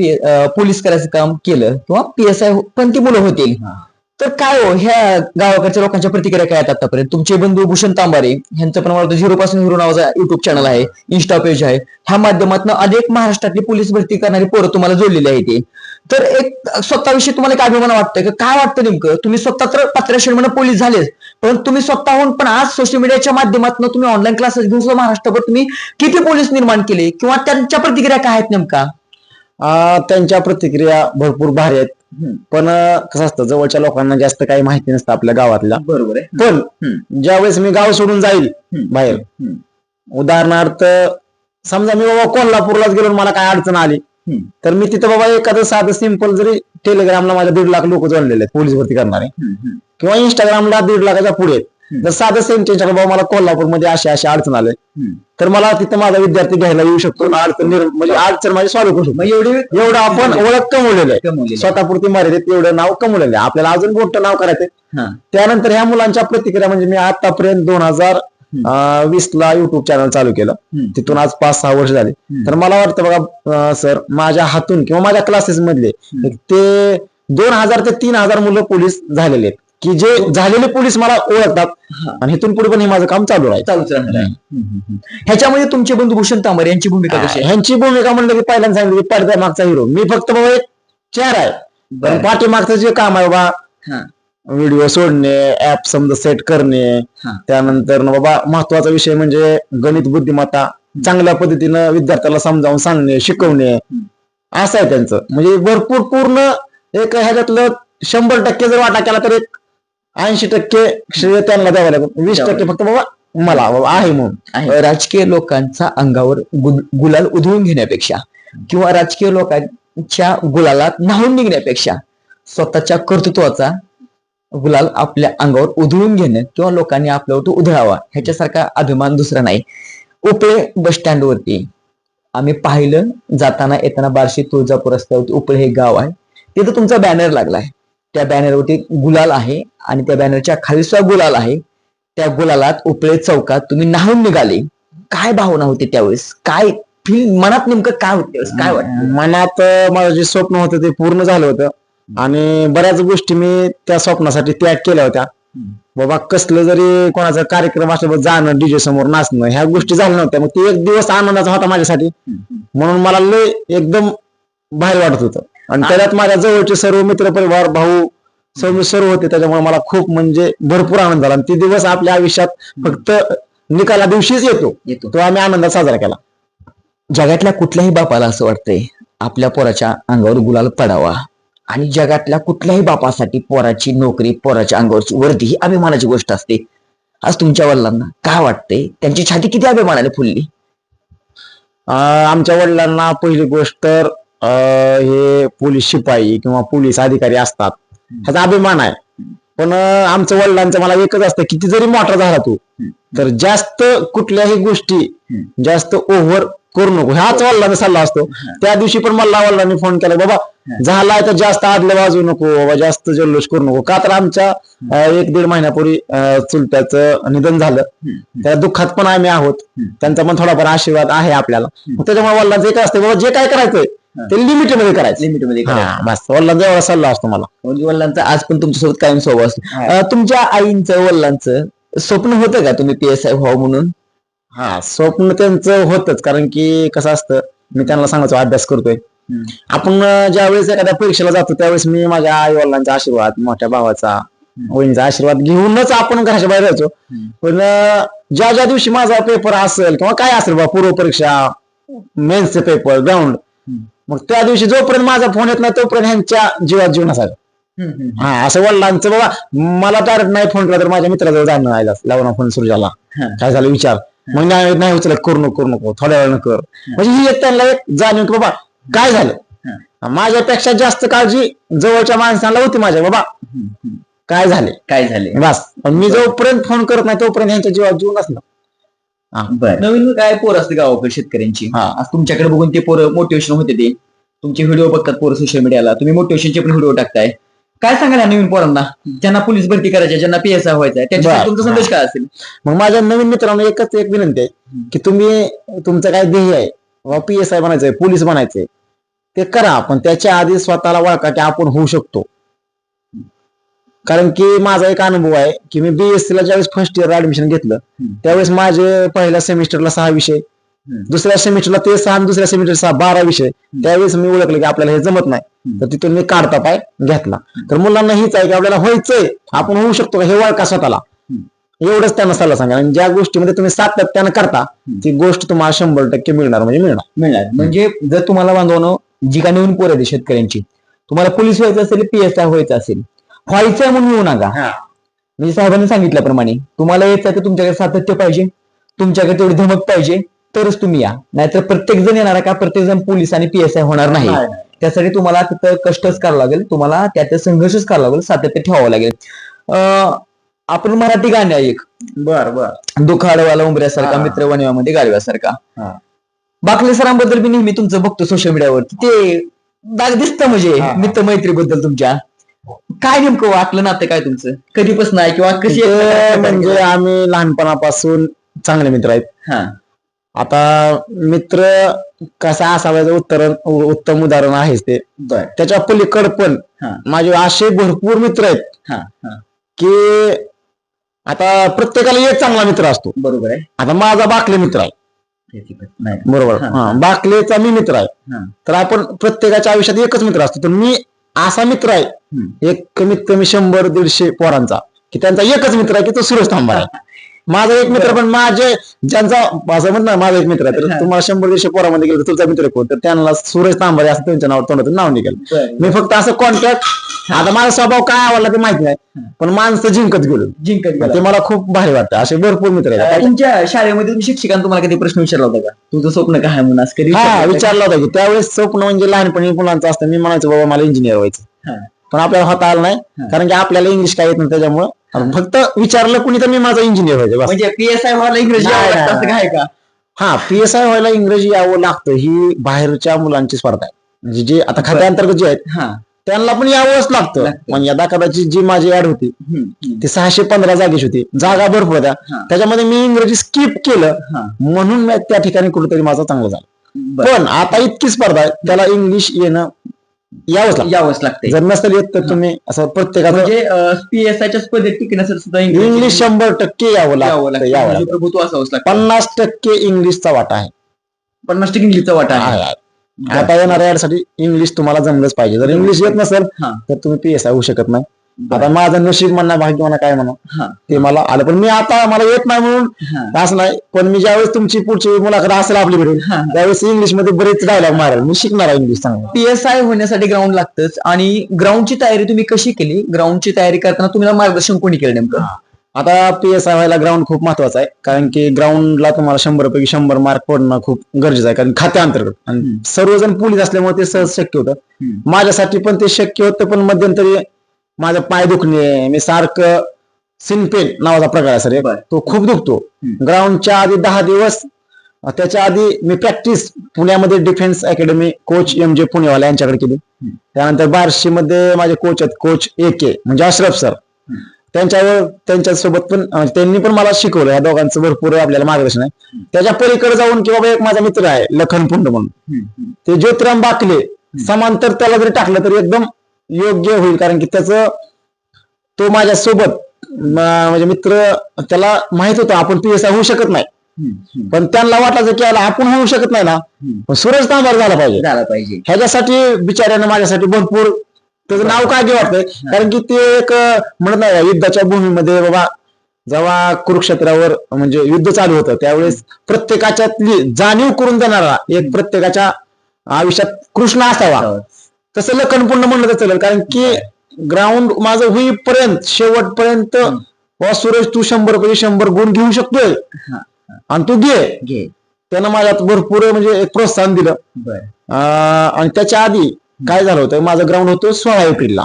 पोलीस करायचं काम केलं किंवा PSI पण ती मुलं होतील, तर काय हो ह्या गावाकडच्या लोकांच्या प्रतिक्रिया काय आहेत आतापर्यंत? तुमचे बंधू भूषण तांबारे यांचं पण मला 0 पासून हिरो नावाचा युट्यूब चॅनल आहे, इन्स्टा पेज आहे, ह्या माध्यमातून अनेक महाराष्ट्रातली पोलीस भरती करणारी पोरं तुम्हाला जोडलेली आहे ते. तर एक स्वतःविषयी तुम्हाला काय अभिमान वाटतंय, काय वाटतं नेमकं? तुम्ही स्वतः तर पत्रश्रेणीमध्ये पोलीस झालेच, पण तुम्ही स्वतःहून पण आज सोशल मीडियाच्या माध्यमातून तुम्ही ऑनलाईन क्लासेस घेऊन सुद्धा महाराष्ट्रावर तुम्ही किती पोलीस निर्माण केले किंवा त्यांच्या प्रतिक्रिया काय आहेत नेमका?
त्यांच्या प्रतिक्रिया भरपूर भारी आहेत, पण कसं असतं जवळच्या लोकांना जास्त काही माहिती नसतं आपल्या गावातल्या.
बरोबर आहे.
पण ज्यावेळेस मी गाव सोडून जाईल बाहेर, उदाहरणार्थ समजा मी बाबा कोल्हापूरलाच गेलो मला काय अडचण आली, तर मी तिथं बाबा एखादं साधं सिंपल जरी टेलिग्रामला माझ्या 1.5 लाख लोक जोडलेले आहेत पोलीस भरती करणारे, किंवा इंस्टाग्रामला 1.5 लाखाच्या पुढे आहेत, जर साधं सेंटेन्स बाबा मला कोल्हापूरमध्ये अशी अडचण आले, तर मला तिथं माझा विद्यार्थी घ्यायला येऊ शकतो, म्हणजे अडचण माझी सॉल्व्ह करू शकतो. एवढं आपण ओळख कमवलेलं आहे, स्वतःपुरती मर्यादित एवढं नाव कमवलेलं आहे, आपल्याला अजून मोठं नाव करायचंय. त्यानंतर ह्या मुलांच्या प्रतिक्रिया म्हणजे मी आतापर्यंत 2020ला युट्यूब चॅनल चालू केलं, तिथून आज 5-6 वर्ष झाले. तर मला वाटतं बघा सर, माझ्या हातून किंवा माझ्या क्लासेस मधले ते 2000 ते 3000 मुलं पोलीस झालेले आहेत, की जे झालेले पोलीस मला ओळखतात, आणि इथून पुढे पण हे माझं काम चालूच राहणार आहे.
ह्याच्यामध्ये तुमचे बंधू भूषण तांबारे यांची भूमिका कशी आहे?
ह्यांची भूमिका म्हणलं की पहिल्यांदा सांगितलं की पडद्या मागचा हिरो, मी फक्त बाबा एक चेहरा आहे, पण पाठीमागचं जे काम आहे बाबा, व्हिडिओ सोडणे, ऍप समजा सेट करणे, त्यानंतर बाबा महत्वाचा विषय म्हणजे गणित बुद्धिमत्ता चांगल्या पद्धतीनं विद्यार्थ्याला समजावून सांगणे, शिकवणे, असं आहे त्यांचं. म्हणजे भरपूर पूर्ण एक ह्याच्यातलं 100% जर वाटा केला तर एक 80% श्रेय त्यांना द्यावं लागेल, 20% फक्त बाबा मला बाबा आहे म्हणून.
राजकीय लोकांचा अंगावर गुलाल उधळून घेण्यापेक्षा किंवा राजकीय लोकांच्या गुलालात न्हावून निघण्यापेक्षा स्वतःच्या कर्तृत्वाचा गुलाल आपल्या अंगावर उधळून घेणं किंवा लोकांनी आपल्यावर तो उधळावा, ह्याच्यासारखा अभिमान दुसरा नाही. उपळे बस स्टँड वरती आम्ही पाहिलं जाताना येताना, बार्शी तुळजापूर रस्त्यावरती उपळे हे गाव आहे, तिथं तुमचा बॅनर लागलाय, त्या बॅनरवरती गुलाल आहे आणि त्या बॅनरच्या खाली सुद्धा गुलाल आहे. त्या गुलालात उपळे चौकात तुम्ही न्हावून निघाले, काय भावना होती त्यावेळेस? काय फील मनात नेमकं काय होते? काय वाटतं
मनात? माझं जे स्वप्न होतं ते पूर्ण झालं होतं, आणि बऱ्याच गोष्टी मी त्या स्वप्नासाठी त्याग केल्या होत्या. बाबा कसलं जरी कोणाचा कार्यक्रम असलं जाणं, डीजे समोर नाचणं, ह्या गोष्टी झाल्या नव्हत्या. मग ते एक दिवस आनंदाचा होता माझ्यासाठी, म्हणून मला लय एकदम बाहेर वाटत होतं. आणि त्याच्यात माझ्या जवळचे सर्व मित्र परिवार, भाऊ सर्व होते, त्याच्यामुळे मला खूप म्हणजे भरपूर आनंद झाला. आणि ते दिवस आपल्या आयुष्यात फक्त निकाला दिवशीच येतो, तो आम्ही आनंदात साजरा केला.
जगातल्या कुठल्याही बापाला असं वाटतंय आपल्या पोराच्या अंगावर गुलाल पडावा, आणि जगातल्या कुठल्याही बापासाठी पोराची नोकरी, पोराच्या अंगावरची वर्दी ही अभिमानाची गोष्ट असते. आज तुमच्या वडिलांना काय वाटतंय? त्यांची छाती किती अभिमानाने फुलली?
आमच्या वडिलांना पहिली गोष्ट तर हे पोलीस शिपाई किंवा पोलीस अधिकारी असतात ह्याचा अभिमान आहे. पण आमच्या वडिलांचं मला एकच असतं, किती जरी मोठा झाला तू तर जास्त कुठल्याही गोष्टी जास्त ओव्हर करू नको, ह्याच वडिलांचा सल्ला असतो. त्या दिवशी पण मला वडिलांनी फोन केला, बाबा झालाय तर जास्त आदले वाजू नको, बाबा जास्त जल्लोष करू नको. का तर आमच्या 1-1.5 महिन्यापूर्वी चुलत्याचं निधन झालं, त्या दुःखात पण आम्ही आहोत, त्यांचा पण थोडाफार आशीर्वाद आहे आपल्याला. त्याच्यामुळे वडिलांचं एक असतं, बाबा जे काय करायचंय ते लिमिटमध्ये करायचं,
लिमिटमध्ये
बस वडिलांचा एवढा सल्ला असतो मला.
वडिलांचा आज पण तुमच्यासोबत कायम स्वभाव असतो. तुमच्या आईंचं वडिलांचं स्वप्न होतं का तुम्ही PSI व्हावं म्हणून?
स्वप्न त्यांचं होतच, कारण की कसं असतं मी त्यांना सांगायचो अभ्यास करतोय. आपण ज्यावेळेस एखाद्या परीक्षेला जातो त्यावेळेस मी माझ्या आई वडिलांचा आशीर्वाद, मोठ्या भावाचा, वहिनीचा आशीर्वाद घेऊनच आपण घराच्या बाहेर जायचो. पण ज्या ज्या दिवशी माझा पेपर असेल किंवा काय असेल बा, पूर्व परीक्षा, मेन्सचे पेपर, ग्राउंड, मग त्या दिवशी जोपर्यंत माझा फोन येत नाही तोपर्यंत ह्यांच्या जीवात जीवन असायचं. हा, असं वडिलांचं बाबा मला डायरेक्ट नाही फोन केला तर माझ्या मित्राजवळ जाणं आहे, लावून फोन सुरू झाला, काय झालं विचार, मग नाही उचलत, करू नको थोड्या वेळानं कर. म्हणजे ही एक त्यांना एक जाणीव की बाबा काय झालं. माझ्यापेक्षा जास्त काळजी जवळच्या माणसांना होती माझ्या, बाबा काय झाले बस. मी जोपर्यंत फोन करत नाही तोपर्यंत ह्यांच्या जीवात जीवन असलं.
नवीन काय पोर असते गावाकडे शेतकऱ्यांची, आज तुमच्याकडे बघून ते पोरं मोटिवेशन होते, ते तुमचे व्हिडिओ बघतात पोरं सोशल मीडियाला, तुम्ही मोटिवेशनचे पण व्हिडिओ टाकताय. काय सांगाल या नवीन पोरांना, ज्यांना पोलीस भरती करायची, ज्यांना PSI व्हायचंय, त्याच्यासाठी तुमचा संदेश काय असेल?
मग माझ्या नवीन मित्रांना एकच एक विनंती आहे की तुम्ही तुमचं काय ध्येय आहे, PSI बनायचंय, पोलीस बनायचंय, ते करा, पण त्याच्या आधी स्वतःला ओळखा की आपण होऊ शकतो. कारण की माझा एक अनुभव आहे की मी BSc ला ज्यावेळेस फर्स्ट इयर ऍडमिशन घेतलं त्यावेळेस माझे पहिल्या सेमिस्टरला 6 विषय, दुसऱ्या सेमिस्टरला ते 6, दुसऱ्या सेमिस्टरला 12 विषय. त्यावेळेस मी ओळखलं की आपल्याला हे जमत नाही, तर तिथून मी काढता पाय घेतला. तर मुलांना हीच आहे की आपल्याला व्हायचंय, आपण होऊ शकतो का हे ओळखा स्वतःला, एवढंच त्यांना सल्ला सांगा. आणि ज्या गोष्टीमध्ये तुम्ही सातत्यानं करता ती गोष्ट तुम्हाला 100% मिळणार.
म्हणजे जर तुम्हाला बांधवानो जी का नवीन पोरं आहे शेतकऱ्यांची, तुम्हाला पोलीस व्हायचं असेल, PSI व्हायचं असेल, व्हायचंय म्हणून येऊ नका. म्हणजे साहेबांनी सांगितल्याप्रमाणे तुम्हाला यायचं तर तुमच्याकडे सातत्य पाहिजे, तुमच्याकडे तेवढी धमक पाहिजे, तरच तुम्ही या. नाहीतर प्रत्येक जण येणार का, प्रत्येक जण पोलीस आणि PSI होणार नाही. त्यासाठी तुम्हाला तिथं कष्टच करावं लागेल, तुम्हाला त्यात संघर्षच करावा लागेल, सातत्य ठेवावं लागेल. आपण मराठी गाणे एक दुखाडवाला उंबऱ्यासारखा, मित्र वणव्यामध्ये गाडव्यासारखा, बाकले सरांबद्दल मी नेहमी तुमचं बघतो सोशल मीडियावर, ते दाग दिसतं म्हणजे मित्र मैत्रीबद्दल तुमच्या. काय नेमकं वाटलं नातं काय तुमचं, कधीपासून आहे किंवा कशी?
म्हणजे आम्ही लहानपणापासून चांगले मित्र आहेत. आता मित्र कसा असावायचं उत्तम उदाहरण आहेच ते. त्याच्या पलीकडे पण माझे असे भरपूर मित्र आहेत की आता प्रत्येकाला एक चांगला मित्र असतो.
बरोबर आहे.
आता माझा बाकले मित्र आहे, बरोबर, बाकलेचा मी मित्र आहे. तर आपण प्रत्येकाच्या आयुष्यात एकच मित्र असतो. तर मी असा मित्र आहे एक कमीत कमी 100-150 पोरांचा की त्यांचा एकच मित्र आहे की तो सुरेश तांबार आहे. माझा एक मित्र, पण माझे ज्यांचा असं म्हणणार माझा एक मित्र आहे, तर तुम्हाला 100-150 पोरामध्ये गेलं तर तुमचा मित्र कोण, तर त्यांना सुरेश तांबारे असं त्यांच्या नाव तोंडातून नाव निघेल. मी फक्त असं कॉन्टॅक्ट, आता माझा स्वभाव काय आवडला ते माहिती नाही, पण माणसं जिंकत गेलो ते मला खूप भारी वाटतं. असे भरपूर मित्र आहेत.
तुमच्या शाळेमध्ये तुम्ही शिक्षकांनी तुम्हाला कधी प्रश्न विचारला होता का, तुझं स्वप्न काय म्हणून? आज कधी
विचारला होता की त्यावेळेस स्वप्न म्हणजे लहानपणी मुलांचं असतं. मी म्हणायचो बाबा मला इंजिनियर व्हायचं, पण आपल्याला होता आलं नाही, कारण की आपल्याला इंग्लिश काय येत नाही. त्याच्यामुळे फक्त विचारलं कुणी तर मी माझा इंजिनियर व्हायचं.
म्हणजे PSI व्हायला इंग्रजी काय का?
PSI व्हायला इंग्रजी यावं लागतं, ही बाहेरच्या मुलांची स्पर्धा आहे. म्हणजे जे आता खात्याअंतर्गत जे आहेत त्यांना पण यावंच लागतं. म्हणजे या दाखलाची जी माझी ऍड होती ती 615 जागेची होती, जागा भरपूर होत्या, त्याच्यामध्ये मी इंग्रजी स्किप केलं म्हणून त्या ठिकाणी कुठेतरी माझा चांगलं झालं. पण आता इतकी स्पर्धा आहे, त्याला इंग्लिश येणं यावंच लागतं. जर नसेल येत तर तुम्ही असं प्रत्येकाचं
म्हणजे PSIच्या स्पर्धेत टिकण्यासाठी सुद्धा
इंग्लिश 100% यावं लागतं.
प्रभुत्व असावंच लागतं.
50% इंग्लिशचा वाटा आहे.
50% इंग्लिशचा वाटा आहे.
आता येणाऱ्या यासाठी इंग्लिश तुम्हाला जमलंच पाहिजे. जर इंग्लिश येत नसेल तर तुम्ही PSI होऊ शकत नाही. आता माझं नशीब म्हणा, भाग्य म्हणा, काय म्हणा, ते मला आलं. पण मी आता मला येत नाही म्हणून असं नाही, पण मी ज्यावेळेस तुमची पुढची मुलाखत असेल आपल्याकडे त्यावेळेस इंग्लिश मध्ये बरेच डायलॉग मारेल, मी शिकणार आहे इंग्लिश चांगलं.
PSI होण्यासाठी ग्राउंड लागतंच. आणि ग्राउंडची तयारी तुम्ही कशी केली? ग्राउंडची तयारी करताना तुम्हाला मार्गदर्शन कोणी केलं नेमकं?
आता PSI व्हायला ग्राउंड खूप महत्वाचं आहे, कारण की ग्राउंडला तुम्हाला 100 पैकी 100 मार्क पडणं खूप गरजेचं आहे, कारण खात्याअंतर्गत आणि सर्वजण पोलीस असल्यामुळे ते सहज शक्य होतं. माझ्यासाठी पण ते शक्य होतं, पण मध्यंतरी माझं पाय दुखणे, मी सारखं सिनपेन नावाचा प्रकार आहे सर, तो खूप दुखतो. ग्राउंडच्या आधी 10 दिवस, त्याच्या आधी मी प्रॅक्टिस पुण्यामध्ये defence academy coach MJ Poonawalla यांच्याकडे केली. त्यानंतर बार्शीमध्ये माझे कोच आहेत, कोच AK म्हणजे अशरफ सर, त्यांच्यासोबत पण त्यांनी पण मला शिकवलं. या दोघांचं भरपूर आपल्याला मार्गदर्शन आहे. त्याच्या पलीकडे जाऊन की बाबा एक माझा मित्र आहे लखन पुंड म्हणून, ते ज्योतिराम बाकले, समांतर त्याला जरी टाकलं तरी एकदम योग्य होईल, कारण की तो माझ्या सोबत म्हणजे मित्र, त्याला माहित होतं आपण PSI होऊ शकत नाही, पण त्यांना वाटायचं की याला आपण होऊ शकत नाही ना, पण सूरज तांबार झाला पाहिजे.
झाला पाहिजे.
ह्याच्यासाठी बिचाऱ्यानं माझ्यासाठी भरपूर त्याचं नाव काय वाटतंय, कारण की ते एक म्हणत नाही युद्धाच्या भूमीमध्ये बाबा जेव्हा कुरुक्षेत्रावर म्हणजे युद्ध चालू होतं त्यावेळेस प्रत्येकाच्यातली जाणीव करून देणारा एक प्रत्येकाच्या आयुष्यात कृष्ण असावा, तसं लखन पुन्हा म्हणलं तर चालेल. कारण की ग्राउंड माझं होईपर्यंत शेवटपर्यंत सूरज तू 100 पैकी 100 गुण घेऊ शकतोय आणि तू घे. त्यानं माझ्यात भरपूर म्हणजे एक प्रोत्साहन दिलं. आणि त्याच्या आधी काय झालं होतं, माझं ग्राउंड होतं 16 एप्रिलला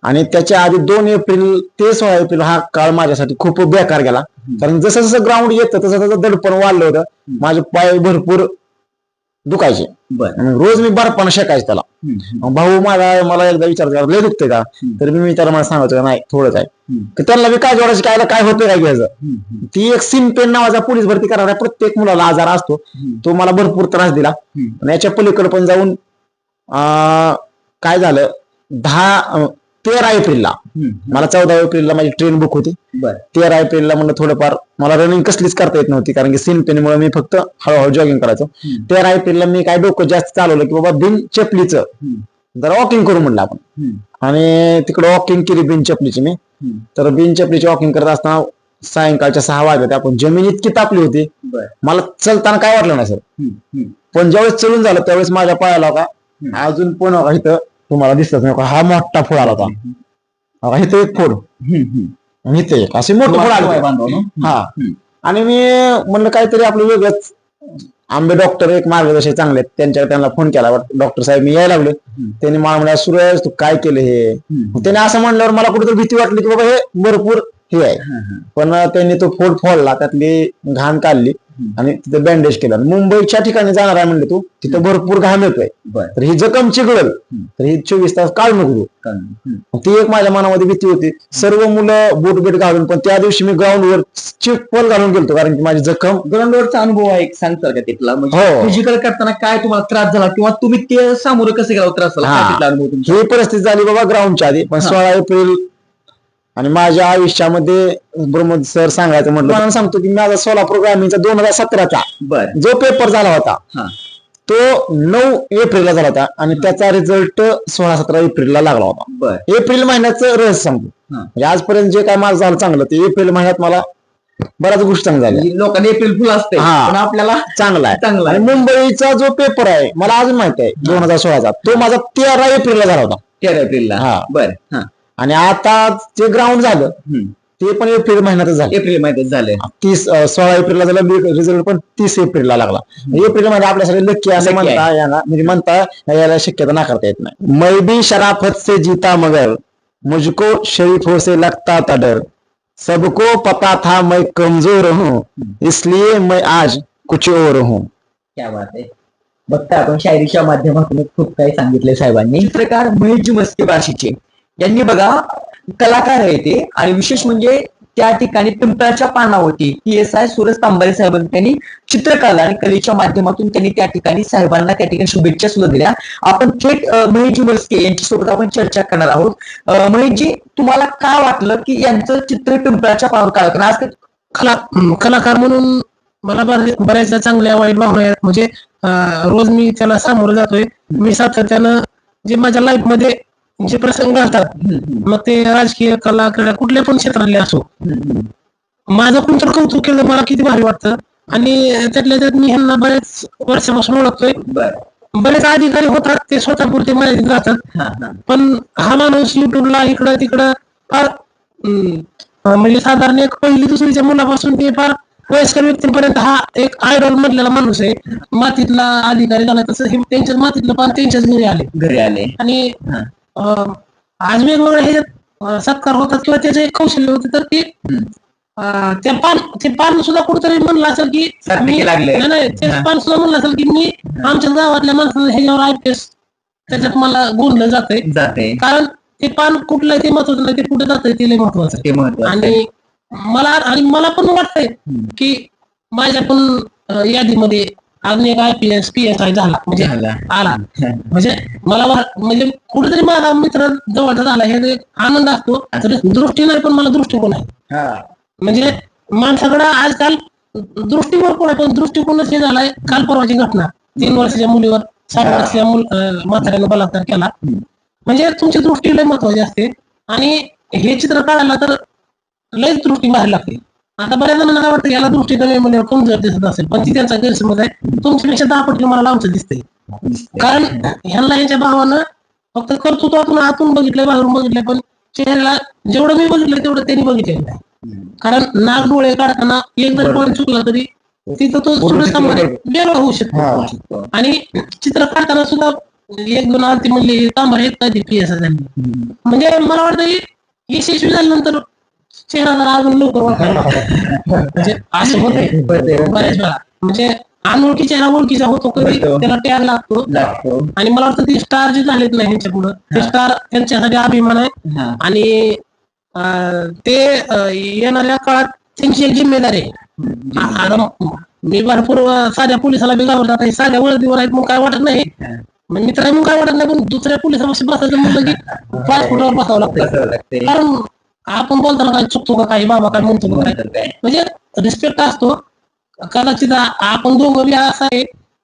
आणि त्याच्या आधी 2 एप्रिल ते 16 एप्रिल हा काळ माझ्यासाठी खूप बेकार गेला. कारण जसं जसं ग्राउंड येतं तसं तसं दडपण वाढलं होतं, माझे पाय भरपूर दुखायचे. रोज मी बर्फानं शेकायचं त्याला. भाऊ मला एकदा विचारतो लय दुखते का, तर मी त्याला मला सांगायचं का नाही थोडंच आहे. त्यांना बी काय जोडायचं काय होतं काय घ्यायचं. ती एक सिन पेन नावाचा पोलीस भरती करणाऱ्या प्रत्येक मुलाला आजार असतो, तो मला भरपूर त्रास दिला. आणि याच्या पलीकडे पण जाऊन काय झालं 13 एप्रिलला मला 14 एप्रिलला माझी ट्रेन बुक होती. 13 एप्रिलला म्हणलं थोडंफार मला रनिंग कसलीच करता येत नव्हती कारण की सिन पेनमुळे मी फक्त हळूहळू जॉगिंग करायचो. 13 एप्रिलला मी काय डोकं जास्त चालवलं की बाबा बिन चपलीचं जरा वॉकिंग करू म्हणलं आपण, आणि तिकडे वॉकिंग केली बिन चपलीची मी. तर बिन चपलीची वॉकिंग करत असताना सायंकाळच्या 6 वाजता आपण जमीन इतकी तापली होती, मला चलताना काय वाटलं नाही सर. पण ज्यावेळेस चलून झालं त्यावेळेस माझ्या पायाला का अजून पण इथं तुम्हाला दिसत नाही हा मोठा फोड आला होता. इथं एक फोड आणि इथे एक असे मोठं फोड आलं. हा, आणि मी म्हणलं काहीतरी आपलं वेगळंच. आंबे डॉक्टर एक मार्गदर्शक चांगले त्यांना फोन केला, डॉक्टर साहेब मी यायला लागले. त्यांनी मला म्हणला सूरज तू काय केलं हे. त्याने असं म्हणल्यावर मला कुठेतरी भीती वाटली की बाबा हे भरपूर हे आहे. पण त्यांनी तो फोड फोडला, त्यातली घाण काढली आणि तिथे बँडेज केलं. मुंबईच्या ठिकाणी जाणार आहे म्हणले तू, तिथे भरपूर घाम येतोय, तर ही जखम चिघळल तर ही 24 तास काढू नको. ती एक माझ्या मनामध्ये भीती होती. सर्व मुलं बूट बीट घालून, पण त्या दिवशी मी ग्राउंडवर चप्पल घालून गेलतो कारण की माझी जखम.
ग्राउंडवरचा अनुभव आहे एक सांगता का तिथला, म्हणजे फिजिकल करताना काय तुम्हाला त्रास झाला किंवा तुम्ही ते सामोरं कसं गेला त्रास झाला,
ही परिस्थिती झाली बाबा ग्राउंडच्या आधी. पण 16 एप्रिल आणि माझ्या आयुष्यामध्ये ब्रह्मद सर सांगायचं म्हटलं मला सांगतो की माझा सोलापूर ग्रामीणचा 2017चा जो पेपर झाला होता तो 9 एप्रिलला झाला होता आणि त्याचा रिझल्ट 16-17 एप्रिलला लागला होता. एप्रिल महिन्याचं रहस्य सांगतो. म्हणजे आजपर्यंत जे काय माझं झालं चांगलं ते एप्रिल महिन्यात मला बऱ्याच गोष्टी चांगल्या झाल्या.
लोकांनी एप्रिल फुल असते पण आपल्याला
चांगला आहे. आणि मुंबईचा जो पेपर आहे मला अजून माहिती आहे 2016चा, तो माझा 13 एप्रिलला झाला होता.
13 एप्रिलला. बरं.
आणि आता जे ग्राउंड झालं ते पण एप्रिल महिन्यातच झालं.
एप्रिल महिन्यात झालं.
16 एप्रिलला झालं, रिझल्ट पण 30 एप्रिलला लागला. एप्रिल मध्ये आपल्यासाठी लक्की असं म्हणता याला, म्हणजे म्हणता याला शक्यता नाकारता येत नाही. मैं भी शराफत से जीता मगर मुझको शरीफों से लगता था डर, सबको पता था मैं कमजोर हूँ इसलिए मैं आज कुछ और हूँ.
क्या बात आहे. बघता आपण शायरीच्या माध्यमातून खूप काही सांगितले साहेबांनी. चित्रकार महेशजी मस्के बार्शीचे यांनी बघा कलाकार आहे ते, आणि विशेष म्हणजे त्या ठिकाणी पिंपळाच्या पानावरती PSI सूरज तांबारे साहेबांनी त्यांनी चित्रकला आणि कलेच्या माध्यमातून त्यांनी त्या ठिकाणी साहेबांना त्या ठिकाणी शुभेच्छा सुद्धा दिल्या. आपण थेट महेशजी मस्के यांच्यासोबत आपण चर्चा करणार आहोत. महेशजी, तुम्हाला काय वाटलं की यांचं चित्र पिंपळाच्या पानावर काढलं? आज
कलाकार म्हणून मला बऱ्याचदा चांगल्या वाईट भावना आहेत. म्हणजे रोज मी त्याला सामोरं जातोय. मी सातत्यानं जे माझ्या लाईफ मध्ये जे प्रसंग असतात, मग ते राजकीय, कला, क्रीडा कुठल्या पण क्षेत्रातले असो, माझं कोणतं कौतुक केलं मला किती भारी वाटतं. आणि त्यातल्या त्यात मी ह्यांना बऱ्याच वर्षापासून ओळखतोय. बरेच अधिकारी होतात ते स्वतःपुरते मर्यादित राहतात, पण हा माणूस युट्यूबला इकडं तिकडं फार म्हणजे साधारण एक 1ली-2रीच्या मुलापासून ते फार वयस्कर व्यक्तींपर्यंत हा एक आयडॉल म्हटलेला माणूस आहे. मातीतला अधिकारी झाला तसं हे त्यांच्याच मातीतलं पान त्यांच्याच घरी आले. आणि आज वेगवेगळ्या ह्याच्यात सत्कार होतात किंवा त्याचे एक कौशल्य होते, तर ते पान सुद्धा कुठेतरी म्हणलं असेल की नाही ते पान सुद्धा म्हणलं असेल की मी आमच्या गावातल्या माणसाला ह्याच्यावर IPS त्याच्यात मला गुणलं जाते. कारण ते पान कुठलं ते महत्वाचं नाही, ते कुठे जातंय ते महत्वाचं. आणि मला पण वाटतंय की माझ्या पण यादीमध्ये अजून एक IPS PSI झाला म्हणजे आला, म्हणजे मला म्हणजे कुठेतरी माझा मित्र जवळचा झाला हे आनंद असतो. दृष्टी नाही पण मला दृष्टिकोन आहे. म्हणजे माणसाकडे आजकाल दृष्टिकोन कोण आहे, पण दृष्टिकोनच हे झालाय. काल परवाची घटना, 3 वर्षाच्या मुलीवर 60 वर्षाच्या म्हाताऱ्यानं बलात्कार केला. म्हणजे तुमची दृष्टी लय महत्वाची असते. आणि हे चित्र काढायला तर लयच दृष्टी बाहेर लागते. आता बऱ्याच जणांना काय वाटतं याला दृष्टी कमी म्हणजे कमजोर दिसत असेल, पण ती त्यांचा गैरसमज आहे. तुमच्यापेक्षा 10 पटीने मला लांबचं दिसतंय. कारण ह्यांना यांच्या भावानं फक्त कर्तृत्वातून आतून बघितलंय, बाहेरून बघितलंय, पण चेहऱ्याला जेवढं मी बघितलंय तेवढं त्यांनी बघितलेलं नाही. कारण नाक डोळे काढताना एक जर पॉईंट चुकला तरी तिथं तो सूर्यस्तंभाने वेगळा होऊ शकतो. आणि चित्र काढताना सुद्धा 1-2 आरती म्हणली तांबा येत काय पीएस म्हणजे मला वाटतं यशस्वी झाल्यानंतर चेहरा जरा अजून लवकर वाटायला म्हणजे असं होतंय बऱ्याच वेळा. म्हणजे अनोळखी चेहरा ओळखीचा होतो, कधी त्याला टॅग लागतो. आणि मला वाटतं ती स्टार जे झालेत नाही ह्यांच्या पुढं, ते स्टार त्यांच्यासाठी अभिमान आहे. आणि ते येणाऱ्या काळात त्यांची एक जिम्मेदारी आहे. आता मी भरपूर साध्या पोलिसाला बी घाबरतात, साध्या वळदीवर आहेत मग काय वाटत नाही, मित्र आहे मग काय वाटत नाही, पण दुसऱ्या पोलिसापाशी बसायचं म्हणलं की 5 फुटावर बसावं लागतं. कारण आपण बोलताना काय चुकतो का, काही बाबा काय म्हणतो का काय, म्हणजे रिस्पेक्ट असतो. कदाचित आपण दोघं बी असं आहे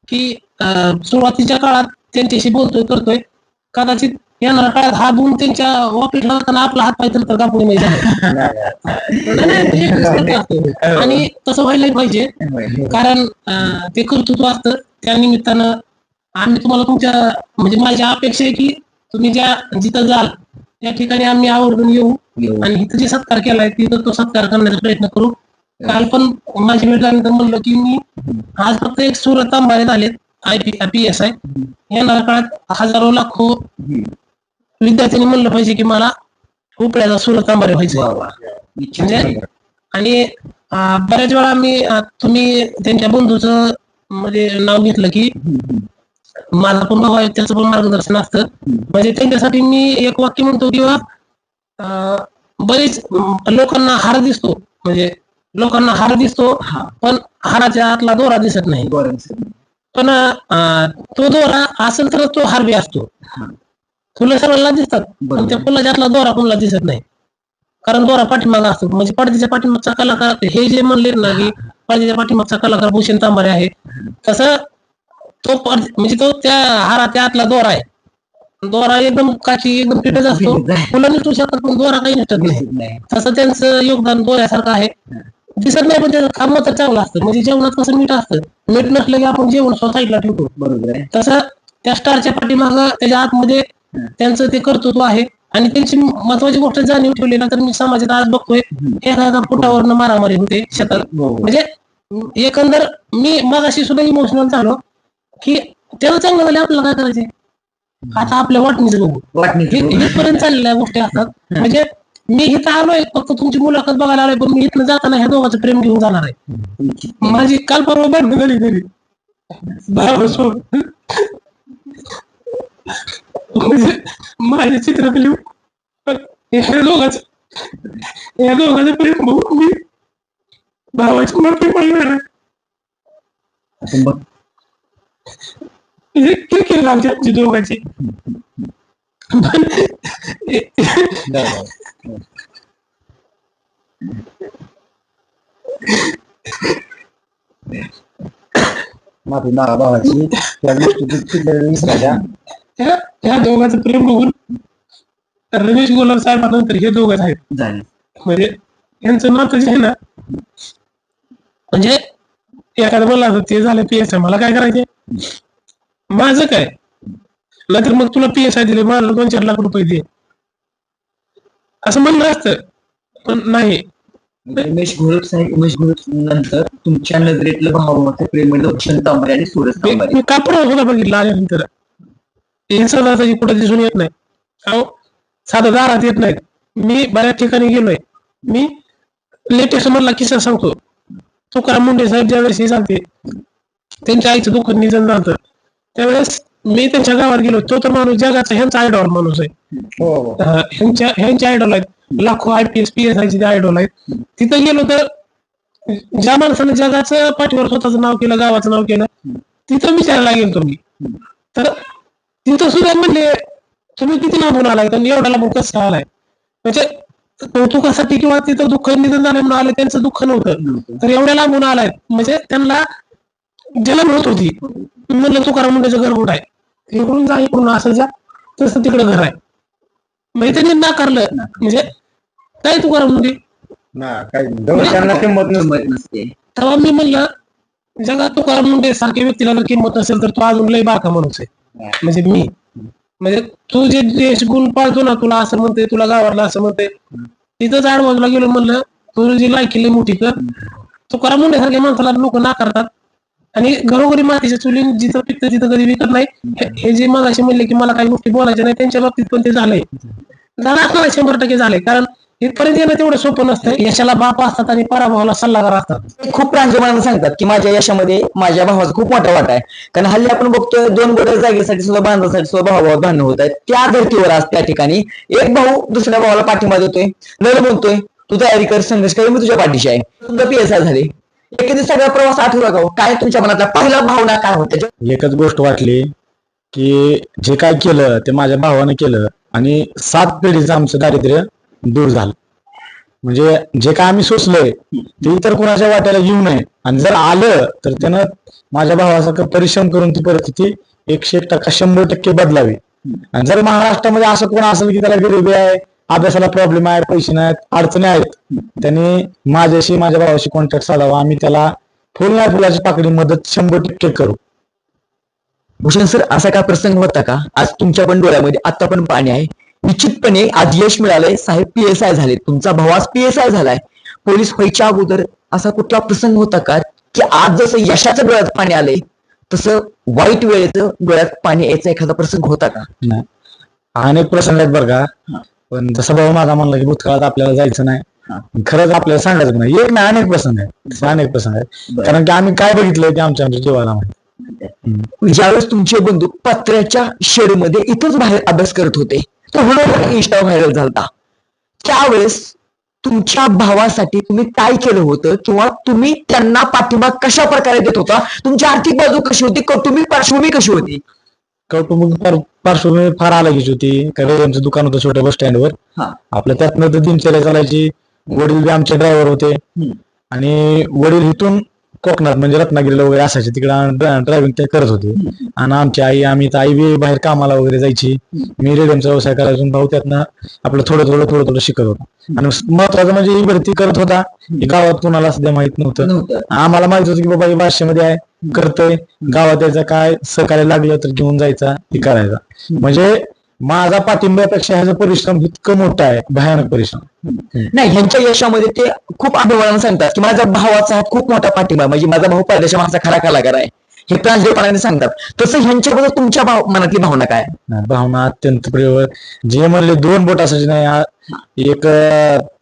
की सुरुवातीच्या काळात त्यांच्याशी बोलतोय करतोय, कदाचित येणाऱ्या काळात हा गुण त्यांच्या ऑफिसला जाताना आपला हात पाय तर कापून नाही झाला. आणि तसं व्हायला पाहिजे, कारण ते कर्तृत्व असतं. त्या निमित्तानं आम्ही तुम्हाला तुमच्या म्हणजे माझी अपेक्षा आहे की तुम्ही जिथं जाल त्या ठिकाणी आम्ही आवर्जून येऊ आणि इथं जे सत्कार केलाय तिथं तो सत्कार करण्याचा प्रयत्न करू. काल पण माझी भेट झाल्यानंतर म्हणलं की मी आज फक्त एक सुरत तांबारे झालेत IPS येणाऱ्या काळात हजारो लाखो विद्यार्थ्यांनी म्हणलं पाहिजे की मला उपड्याचा सुरत तांबारे व्हायचं म्हणजे. आणि बऱ्याच वेळा तुम्ही त्यांच्या बंधूचं म्हणजे नाव घेतलं की माझा पण भाऊ आहे, त्याचं पण मार्गदर्शन असतं. म्हणजे त्यांच्यासाठी मी एक वाक्य म्हणतो किंवा बरेच लोकांना हार दिसतो, म्हणजे लोकांना हार दिसतो पण हाराच्या आतला दोरा दिसत नाही. पण तो दोरा असेल तर तो हार बी असतो. फुलं सगळ्याला दिसतात पण त्या फुलाच्या आतला दोरा कोणाला दिसत नाही, कारण दोरा पाठीमागा असतो. म्हणजे पडद्याच्या पाठीमागचा कलाकार हे जे म्हणले ना की पडद्याच्या पाठीमागचा कलाकार भूषण तांबारे आहे, तसं तो म्हणजे तो त्या हाराच्या आतला दोरा आहे. दोरा एकदम काची एकदम फिटच असतो, फुलं निसटू शकतात पण दोरा काही निसटत नाही. तसं त्यांचं योगदान दोऱ्यासारखं आहे, दिसत नाही पण त्याचं काम तर चांगलं असतं. म्हणजे जेवणात कसं मीठ असतं, मीठ नसलं की आपण जेवण साईडला ठेवतो, बरोबर आहे. तसं त्या स्टारच्या पाठीमागं त्याच्या आतमध्ये त्यांचं ते कर्तृत्व आहे. आणि त्यांची महत्वाची गोष्ट जाणीव ठेवली ना तर मी समाजात आज बघतोय एखाद्या फुटावरनं मारामारी होते शेतात. म्हणजे एकंदर मी मगाशी सुद्धा इमोशनल झालो की त्याला चांगलं झालं आपल्याला काय करायचंय, आता आपल्या वाटणीचं बघू इथपर्यंत चाललेल्या गोष्टी असतात. म्हणजे मी इथं आलोय फक्त तुमची मुलाखत बघायला आलोय, पण मी इथनं जाताना ह्या दोघांचं प्रेम घेऊन जाणार आहे. माझी काल परवा भांडणं झाली तरी म्हणजे माझ्या चित्रात ह्या दोघांचं प्रेम बघून मी भावाची माफी मागणार आहे. केलं आमची दोघांची
माफी मागा भावाची,
ह्या दोघांचं प्रेम बघून रमेश गोलाब साहेबांनंतर हे दोघं आहेत. म्हणजे यांचं नातं जे आहे ना, म्हणजे एखादं बोलला ते झालं PSI, मला काय करायचे, माझं काय, नाहीतर मग तुला PSI दिले मला 2-4 लाख रुपये दे असं म्हणलं असतं, पण नाही.
उमेश घोलप नंतर तुमच्या नजरेतलं भावाचं प्रेम म्हणजे भूषण तांबरे आणि सूरज तांबरे.
मी कापड होता बघितलं आल्यानंतर हे सदाची कुठं दिसून येत नाही, अहो साधा दारात येत नाहीत. मी बऱ्याच ठिकाणी गेलोय. मी लेटेस्ट मधला किस्सा सांगतो. तुकाराम मुंडे साहेब ज्यावेळेस हे सांगते त्यांच्या आईचं दुःखद निधन झालं त्यावेळेस मी त्यांच्या गावात गेलो. तो तर माणूस जगाचा ह्यांचा आयडॉल माणूस आहे, ह्यांचे आयडॉल आहेत. लाखो IPS PSI आयडॉल आहेत. तिथं गेलो तर ज्या माणसाने जगाचं पाठीवर स्वतःचं नाव केलं, गावाचं नाव केलं, तिथं विचारायला गेलो तुम्ही, तर तिथं सुद्धा म्हणले तुम्ही किती लांबून आलाय, तर एवढा लांबून कसं आलाय. म्हणजे कौतुकासाठी किंवा तिथं दुःख निधन झालं म्हणून आले, त्यांचं दुःख नव्हतं तर एवढ्या लांबून आलाय, म्हणजे त्यांना जन्म होत होती. म्हणलं तुकाराम मुंडेचं घर कुठं आहे, इकडून जा इकडून असं जा, तसं तिकडं घर आहे. म्हणजे त्यांनी नाकारलं. म्हणजे काय तुकाराम मुंडे,
त्यांना किंमत नसते.
तेव्हा मी म्हणलं जगात तुकाराम मुंडे सारख्या व्यक्तीला जर किंमत नसेल तर तो अजून लय बारका माणूस आहे. म्हणजे मी, म्हणजे तू जे देशगुण पाळतो ना, तुला असं म्हणते, तुला गावाला असं म्हणते, तिथंच आडबाजूला गेलो, म्हणलं तुझी जी लायकी लय मोठी कर. तुकाराम मुंडे सारख्या माणसाला लोक नाकारतात. आणि घरोघरी मातीच्या चुली जिथं पिकतं तिथं कधी विकत नाही. हे जे मगाशी म्हणले की मला काही गोष्टी बोलायच्या नाही, त्यांच्या बाबतीत पण ते झालंय. झालं 100% झालंय. कारण इथपर्यंत येणं तेवढं सोपं नसतं. यशाला बाप असतात आणि पराभवाला सल्लागार असतात.
ते खूप प्रांजळपणाने सांगतात की माझ्या यशामध्ये माझ्या भावाचा खूप मोठा वाटा आहे. कारण हल्ली आपण बघतोय 2 गोड्या जागेसाठी सुद्धा बांधण्यासाठी सुद्धा भावाभावात भांडणं होत आहेत. त्या धर्तीवर आज त्या ठिकाणी एक भाऊ दुसऱ्या भावाला पाठिंबा देतोय, लढ म्हणतोय, तू तयारी कर, संघर्ष कर, मी तुझ्या पाठीशी आहे. सुद्धा PSI झाले. एखादी सगळा प्रवास आठवला का? काय तुमच्या मनातला पहिला भावना काय होत्या?
एकच गोष्ट वाटली की जे काय केलं ते माझ्या भावाने केलं आणि 7 पिढीचं आमचं दारिद्र्य दूर झालं. म्हणजे जे काय आम्ही सोचलोय ते इतर कोणाच्या वाट्याला येऊ नये, आणि जर आलं तर त्यानं माझ्या भावासारखं परिश्रम करून ती परिस्थिती 101% 100% बदलावी. आणि जर महाराष्ट्रामध्ये असं कोण असेल की त्याला गरिबी आहे, अभ्यासाला प्रॉब्लेम आहे, पैसे नाहीत, अडचणी आहेत, त्यांनी माझ्याशी माझ्या भावाशी कॉन्टॅक्ट साधावा. आम्ही त्याला फुलाची पाकडी मदत 100% करू.
भूषण सर, असा काय प्रसंग होता का आज तुमच्या पण डोळ्यामध्ये आता पण पाणी आहे? निश्चितपणे आज यश मिळालंय, साहेब PSI झाले, तुमचा भाऊ आज PSI झालाय. पोलीस व्हायच्या अगोदर असा कुठला प्रसंग होता का की आज जसं यशाच्या डोळ्यात पाणी आलंय तसं वाईट वेळेचं डोळ्यात पाणी यायचा एखादा प्रसंग होता का?
नाही, अनेक प्रसंग आहेत बरं का. पण जसं भाऊ माझा म्हणला की भूतकाळात आपल्याला जायचं नाही, खरंच आपल्याला सांगायचं नाही. एक नाही, अनेक प्रसंग आहेत, अनेक प्रसंग आहेत. कारण की आम्ही काय बघितलंय ते आमच्या जीवाला माहिती.
ज्यावेळेस तुमचे बंधू पत्र्याच्या शेडमध्ये इथंच बाहेर अभ्यास करत होते, तो व्हिडिओ इंस्टा व्हायरल झाला, त्यावेळेस तुमच्या भावासाठी तुम्ही काय केलं होतं किंवा तुम्ही त्यांना पाठिंबा कशा प्रकारे देत होता? तुमची आर्थिक बाजू कशी होती, कौटुंबिक पार्श्वभूमी कशी होती?
कौटुंबिक पार्श्वभूमी फार आलागीच होती. कारण आमचं दुकान होतं छोट्या बस स्टँडवर. आपलं त्यातनं तर दिनचर्या चालायची. वडील बी आमचे ड्रायव्हर होते आणि वडील इथून कोकणात म्हणजे रत्नागिरीला वगैरे असायचे, तिकडे ड्रायव्हिंग ते करत होते. आणि आमची आई बी बाहेर कामाला वगैरे जायची. मी रेडियमचा व्यवसाय करायचो, भाऊ त्यातनं आपलं थोडं थोडं शिकत होता. आणि महत्वाचं म्हणजे ही भरती करत होता, गावात कोणाला सध्या माहित नव्हतं. आम्हाला माहित होतं की बाबा ही भाषेमध्ये आहे, करतोय, गावात यायचं काय सहकार्य लागलं तर घेऊन जायचा, हे करायचा. म्हणजे माझा पाठिंब्यापेक्षा ह्याचा परिश्रम इतकं मोठा आहे, भयानक परिश्रम.
नाही, ह्यांच्या यशामध्ये ते खूप अभिमानाने सांगतात की माझ्या भावाचा हात खूप मोठा पाठिंबा, म्हणजे माझा भाऊ परदेशा माझा खरा कलाकार आहे, हे प्रांजळपणाने सांगतात. तसं ह्यांच्याबद्दल तुमच्या मनातली भावना काय?
भावना अत्यंत प्रिय. जे म्हणले 2 बोट असायचे नाही, एक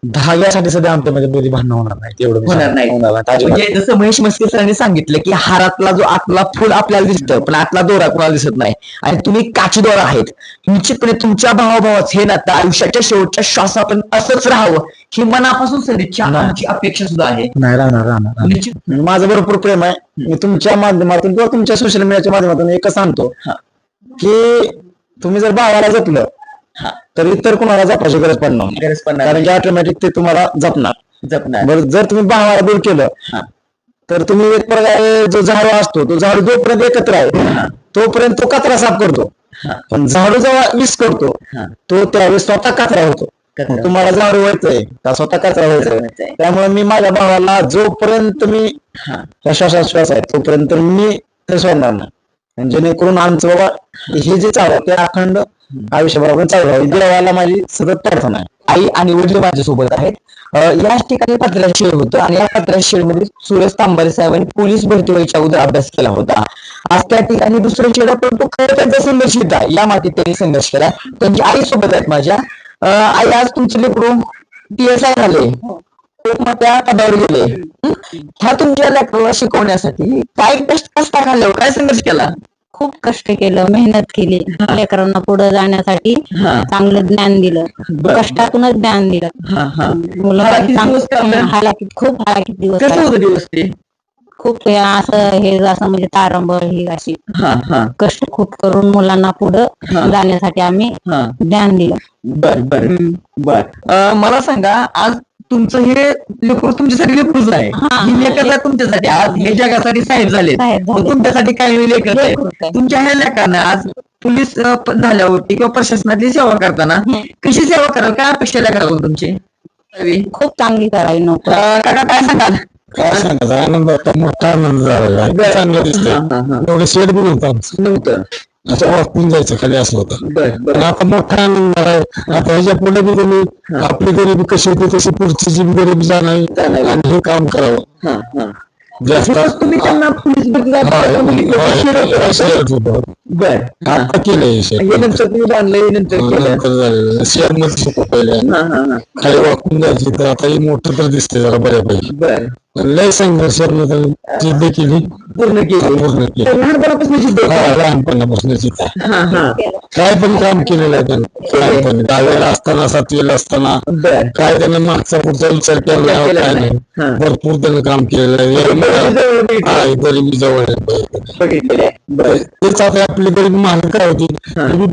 धाग्यासाठी सध्या आमच्यामध्ये कधी भांडण होणार नाही, तेवढं
होणार नाही. म्हणजे जसं महेश मस्के सरांनी सांगितलं की हारातला जो आतला फुल आपल्याला दिसतं पण आतला दोरा कोणाला दिसत नाही, आणि तुम्ही काची दोरा आहेत. निश्चितपणे तुमच्या भावाभावाचं हे नातं आयुष्याच्या शेवटच्या श्वासापर्यंत असंच राहावं ही मनापासून सदिच्छा आमची अपेक्षा सुद्धा आहे.
नाही, राहणार.
निश्चित
माझं भरपूर प्रेम आहे. मी तुमच्या माध्यमातून किंवा तुमच्या सोशल मीडियाच्या माध्यमातून एकच सांगतो की तुम्ही जर भावाला जपलं तर इतर कुणाला जपायची गरज पडणार नाही. कारण की ऑटोमॅटिक ते तुम्हाला जपणार. बरं, जर तुम्ही भावाला दूर केलं तर तुम्ही एक प्रकारे जो झाडू असतो, तो झाडू जोपर्यंत एकत्र आहे तोपर्यंत तो कचरा साफ करतो, पण झाडू जेव्हा विस करतो तो त्यावेळेस स्वतः कचरा होतो. तुम्हाला झाडू व्हायचंय का स्वतः कचरा व्हायचंय? त्यामुळे मी माझ्या भावाला जोपर्यंत मी श्वास आहे तोपर्यंत मी ते सोडणार नाही, जेणेकरून आमचं बाबा हे जे चालू ते अखंड आयुष्यभर चालू राहील. देवाला माझी सतत प्रार्थना आहे.
आई आणि वडील माझ्यासोबत आहेत. याच ठिकाणी पत्र्याचं शेड होतं आणि या पत्र्याच्या शेडमध्ये सुरेश तांबारे साहेबांनी पोलीस भरती व्हायच्या अगोदर अभ्यास केला होता. आज त्या ठिकाणी दुसरं शेड आहे, पण तो खरं त्यांचा संघर्षित आहे. या मातीत त्यांनी संघर्ष केला. त्यांची आई सोबत आहेत माझ्या. आई, आज तुमचे लेकरू PSI झाले, खूप मोठ्या पदावर गेले. ह्या तुमच्या लेकराला शिकवण्यासाठी काय कष्ट खाल्ल्यावर काय संघर्ष केला?
खूप कष्ट केलं, मेहनत केली. लेकरांना पुढे जाण्यासाठी चांगलं ज्ञान दिलं, कष्टातूनच ज्ञान दिलं. मुलं
हालाकीत दिवस काढले?
हालाकीत खूप हालाकीत दिवस
कसं
काढले.
होतं दिवस ते?
खूप हे असं हे असं म्हणजे तारंबळ ही अशी
हा हा
कष्ट खूप करून मुलांना पुढे
हा.
जाण्यासाठी आम्ही
हा
ज्ञान दिलं.
बर बर बर मला सांगा, आज तुमचं हे लेकरू तुमच्यासाठी लेकरूच आहे.
हा.
ही लेकरच आहे तुमच्यासाठी. आज हे जगासाठी साहेब झाले.
साहेब झाले.
मग तुमच्यासाठी काय लेकरच आहे.
लेकरूच आहे.
तुमच्या ह्या लेकरांना आज पोलीस झाल्यावरती किंवा प्रशासनातली सेवा करताना कशी सेवा कराल, काय अपेक्षा लेकराला तुमची?
खूप चांगली करावी नोकरी.
काका काय सांगाल?
काय सांगायचं, आनंद होता, मोठा आनंद झाला. चांगलं दिसतंय.
हा, हा.
एवढं शेड बी नव्हतं आमचं.
नव्हतं.
असं वाकून जायचं खाली असं होतं.
बर बर
पण आता मोठा आनंद आहे. आता ह्याच्या पुढे बी तुम्ही आपली गरिबी कशी होती तशी पुढची जी गरिबी जाणावी आणि हे काम करावं.
हा हा
जास्त
तुम्ही त्यांना पोलीस बर
आता केलंय हे शेड.
हे नंतर तुम्ही बांधलंय, नंतर केलं.
नंतर झालेलं शेड मध्ये शिकव पहिले
हा हा हा
खाली वाकून जायची, तर आता हे मोठं तर दिसतंय जरा बऱ्यापैकी.
बर
लय संघर्ष जिद्द केली,
पूर्ण केली.
पूर्ण केली.
लहानपणापासून जिद्द होती.
हा, लहानपणापासून जिद्द.
हा हा
काय पण काम केलेलं आहे त्यानं लहानपणी. 10वीला असताना, 7वीला असताना
बर
काय त्यानं मागचा पुढचा विचार केला नाही, काय नाही.
हा.
भरपूर त्यानं काम केलेलं आहे. हा, गरिबी जवळ आहे.
बघितलेलं आहे. बर
तेच आता आपली गरिबी महाग काय होती,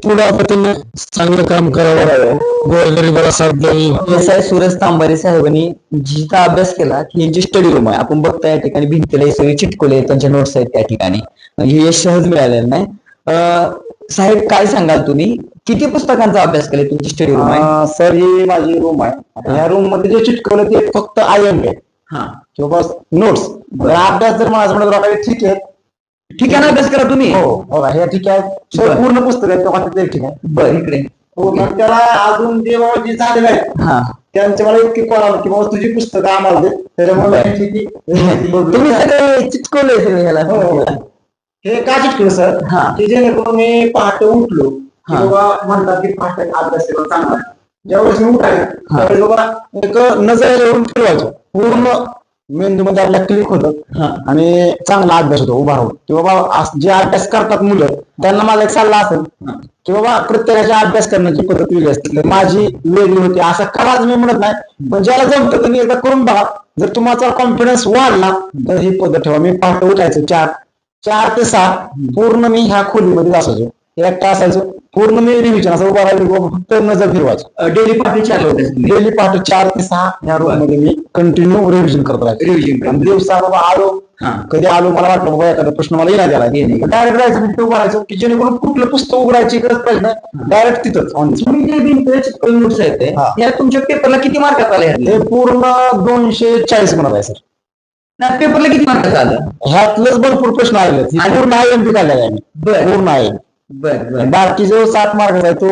पुढे आता त्यानं चांगलं काम करावं, गोरगरिबाला साथ द्यावी.
PSI सुरज तांबारे साहेबांनी जिचा अभ्यास केला की यांची स्टडी रूम आहे. आपण बघता या ठिकाणी भिंतीला हे सगळे चिटकवले, त्यांच्या नोट्स आहेत त्या ठिकाणी. हे यश सहज मिळालेलं नाही. साहेब काय सांगाल, तुम्ही किती पुस्तकांचा अभ्यास केला? तुमची स्टडी रूम आहे.
सर ही माझी रूम आहे. आता ह्या रूम मध्ये जे चिटकवलं ते फक्त IM आहे
हा
किंवा नोट्स. अभ्यास जर माझं म्हणत राहिला ठीक आहे.
ठीक आहे ना, अभ्यास करा तुम्ही.
हो बघा हे ठीक आहे. सर पूर्ण पुस्तक आहे तेव्हा ते ठीक आहे.
बर इकडे
हो, मग त्याला अजून जे बाबा जे झालेलं आहे
हा
त्यांच्या मला इतकी कॉल आला की बाबा तुझी पुस्तकं आम्हाला दे. त्याच्यामुळे
तुम्ही सगळे चिटकवले सगळे ह्याला.
हो. हे का चिटकलं सर?
हा.
की जेणेकरून मी पहाटे उठलो की बाबा म्हणतात की पहाटे अभ्यास केला चांगला. ज्यावेळेस मी उठायला त्यावेळेस बाबा एक नजरेवरून फिरवायचो, पूर्ण मेंदूमध्ये आपल्या क्लिक होतं आणि चांगला अभ्यास होतो उभा राहून. की बाबा जे अभ्यास करतात मुलं त्यांना माझा एक सल्ला असेल की बाबा प्रत्येकाच्या अभ्यास करण्याची पद्धत वेगळी असते. तर माझी वेगळी होती असं कराच मी म्हणत नाही, पण ज्याला जमतं त्यांनी एकदा करून बघा. जर तुमचा कॉन्फिडन्स वाढला तर ही पद्धत ठेवा. मी पहाटे उठायचो 4 ते 6 पूर्ण मी ह्या खोलीमध्ये असायचो, एकटा असायचो. पूर्ण मी रिव्हिजन असं उभा राहिलो, फक्त नजर फिरवायचो.
डेली पहाटे 4 होते.
डेली पहाटे 4 ते 6 ह्या रूम मध्ये मी कंटिन्यू रिव्हिजन करत राहायचो.
रिव्हिजन
दिवसा बाबा आलो, कधी आलो मला वाटलं बाबा एखादा प्रश्न मला येणार त्याला डायरेक्ट जायचं, मी उभं राहायचो की जेणेकरून कुठलं पुस्तक उघडायची गरज पाहिजे नाही, डायरेक्ट तिथंच ऑन.
तुम्ही जे भिंतीला चिटकवलेले नोट्स आहेत
हा.
या तुमच्या पेपरला किती मार्कात आले?
हे पूर्ण 240 म्हणत आहे सर.
पेपरला किती मार्कात आलं?
ह्यातलंच भरपूर प्रश्न आलेले आहेत.
आणि
पूर्ण IMP काढलेला आहे मी.
बरं.
पूर्ण आहे.
बर
बाकी जो 7 मार्क आहे तो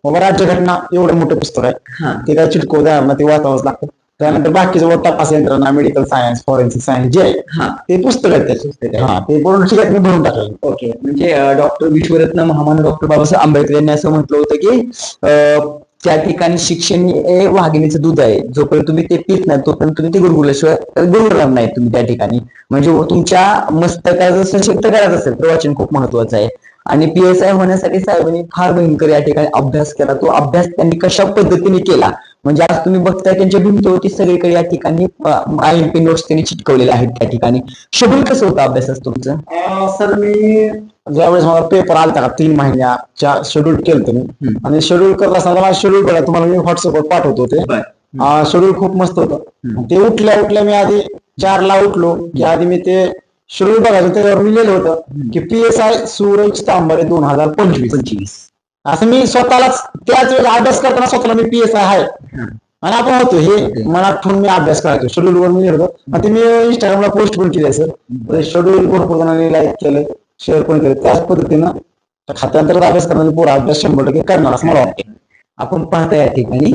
बाबा राज्यघटना एवढं मोठं पुस्तक आहे,
हा.
ते काय चिटकवू द्या ना, ते वाचावंच लागतं. त्यानंतर बाकीचं तपास यंत्रणा, मेडिकल सायन्स, फॉरेन्सिक सायन्स जे
हा.
आहे ते पुस्तक आहेत त्याचे. हा, ते पूर्ण ठिकाणी मी भरून टाकलं.
ओके. म्हणजे डॉक्टर विश्वरत्न महामानव डॉक्टर बाबासाहेब आंबेडकर यांनी असं म्हटलं होतं की त्या ठिकाणी शिक्षण हे वाघिणीचं दूध आहे. जोपर्यंत तुम्ही ते पित नाही तोपर्यंत तुम्ही ते गुरगुरल्याशिवाय गुरगुरणार नाही तुम्ही त्या ठिकाणी. म्हणजे तुमच्या मस्तकाचं सशक्त करायचं असेल तर वाचन खूप महत्वाचं आहे. आणि PSI होण्यासाठी साहेबांनी फार भयंकर या ठिकाणी अभ्यास केला. तो अभ्यास त्यांनी कशा पद्धतीने केला म्हणजे आज तुम्ही बघताय त्यांच्या भिंतीवरती सगळीकडे या ठिकाणी IMP नोट्स त्यांनी चिटकवलेले आहेत त्या ठिकाणी. शेड्यूल कसं होतं अभ्यासाचं तुमचं?
सर मी ज्यावेळेस मला पेपर आलता का 3 महिन्याच्या शेड्यूल केलं मी, आणि शेड्यूल करत असताना माझं शेड्यूल केला तुम्हाला मी व्हॉट्सअपवर पाठवतो. ते शेड्यूल खूप मस्त होतं. ते उठल्या मी आधी 4ला उठलो की आधी मी ते शेड्यूल बघायचं. त्याच्यावर मी लिहिलं होतं की PSI सूरज तांबारे 2025 असं. मी स्वतःलाच त्याच वेळेस अभ्यास करताना स्वतःला मी PSI आहे आणि आपण होतो हे मनात ठेवून मी अभ्यास करायचो. शेड्यूल वर मी लिहिलं होतं. ते मी इंस्टाग्रामला पोस्ट पण केली सर. शेड्यूल भरपूर जणांनी लाईक केलं, शेअर पण केलं. त्याच पद्धतीनं खात्यांतर्गत अभ्यास करण्याचा पुरा अभ्यास 100% करणार असं मला वाटतं.
आपण पाहता या ठिकाणी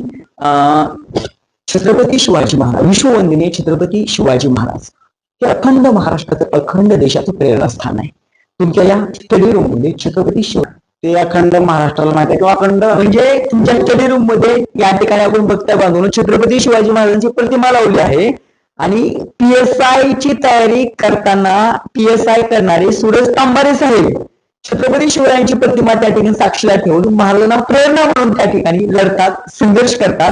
छत्रपती शिवाजी महाराज, विश्ववंदनीय छत्रपती शिवाजी महाराज हे अखंड महाराष्ट्राचं, अखंड देशाचं प्रेरणास्थान आहे. तुमच्या या स्टडी रूम मध्ये छत्रपती शिवाजी
ते अखंड महाराष्ट्राला माहिती आहे किंवा अखंड
म्हणजे तुमच्या स्टडी रूम मध्ये या ठिकाणी आपण बघता बांधून छत्रपती शिवाजी महाराजांची प्रतिमा लावली आहे. आणि PSI ची तयारी करताना PSI करणारे सूरज तांबारे साहेब छत्रपती शिवरायांची प्रतिमा त्या ठिकाणी साक्षीला ठेवून महाराजांना प्रेरणा म्हणून त्या ठिकाणी लढतात, संघर्ष करतात.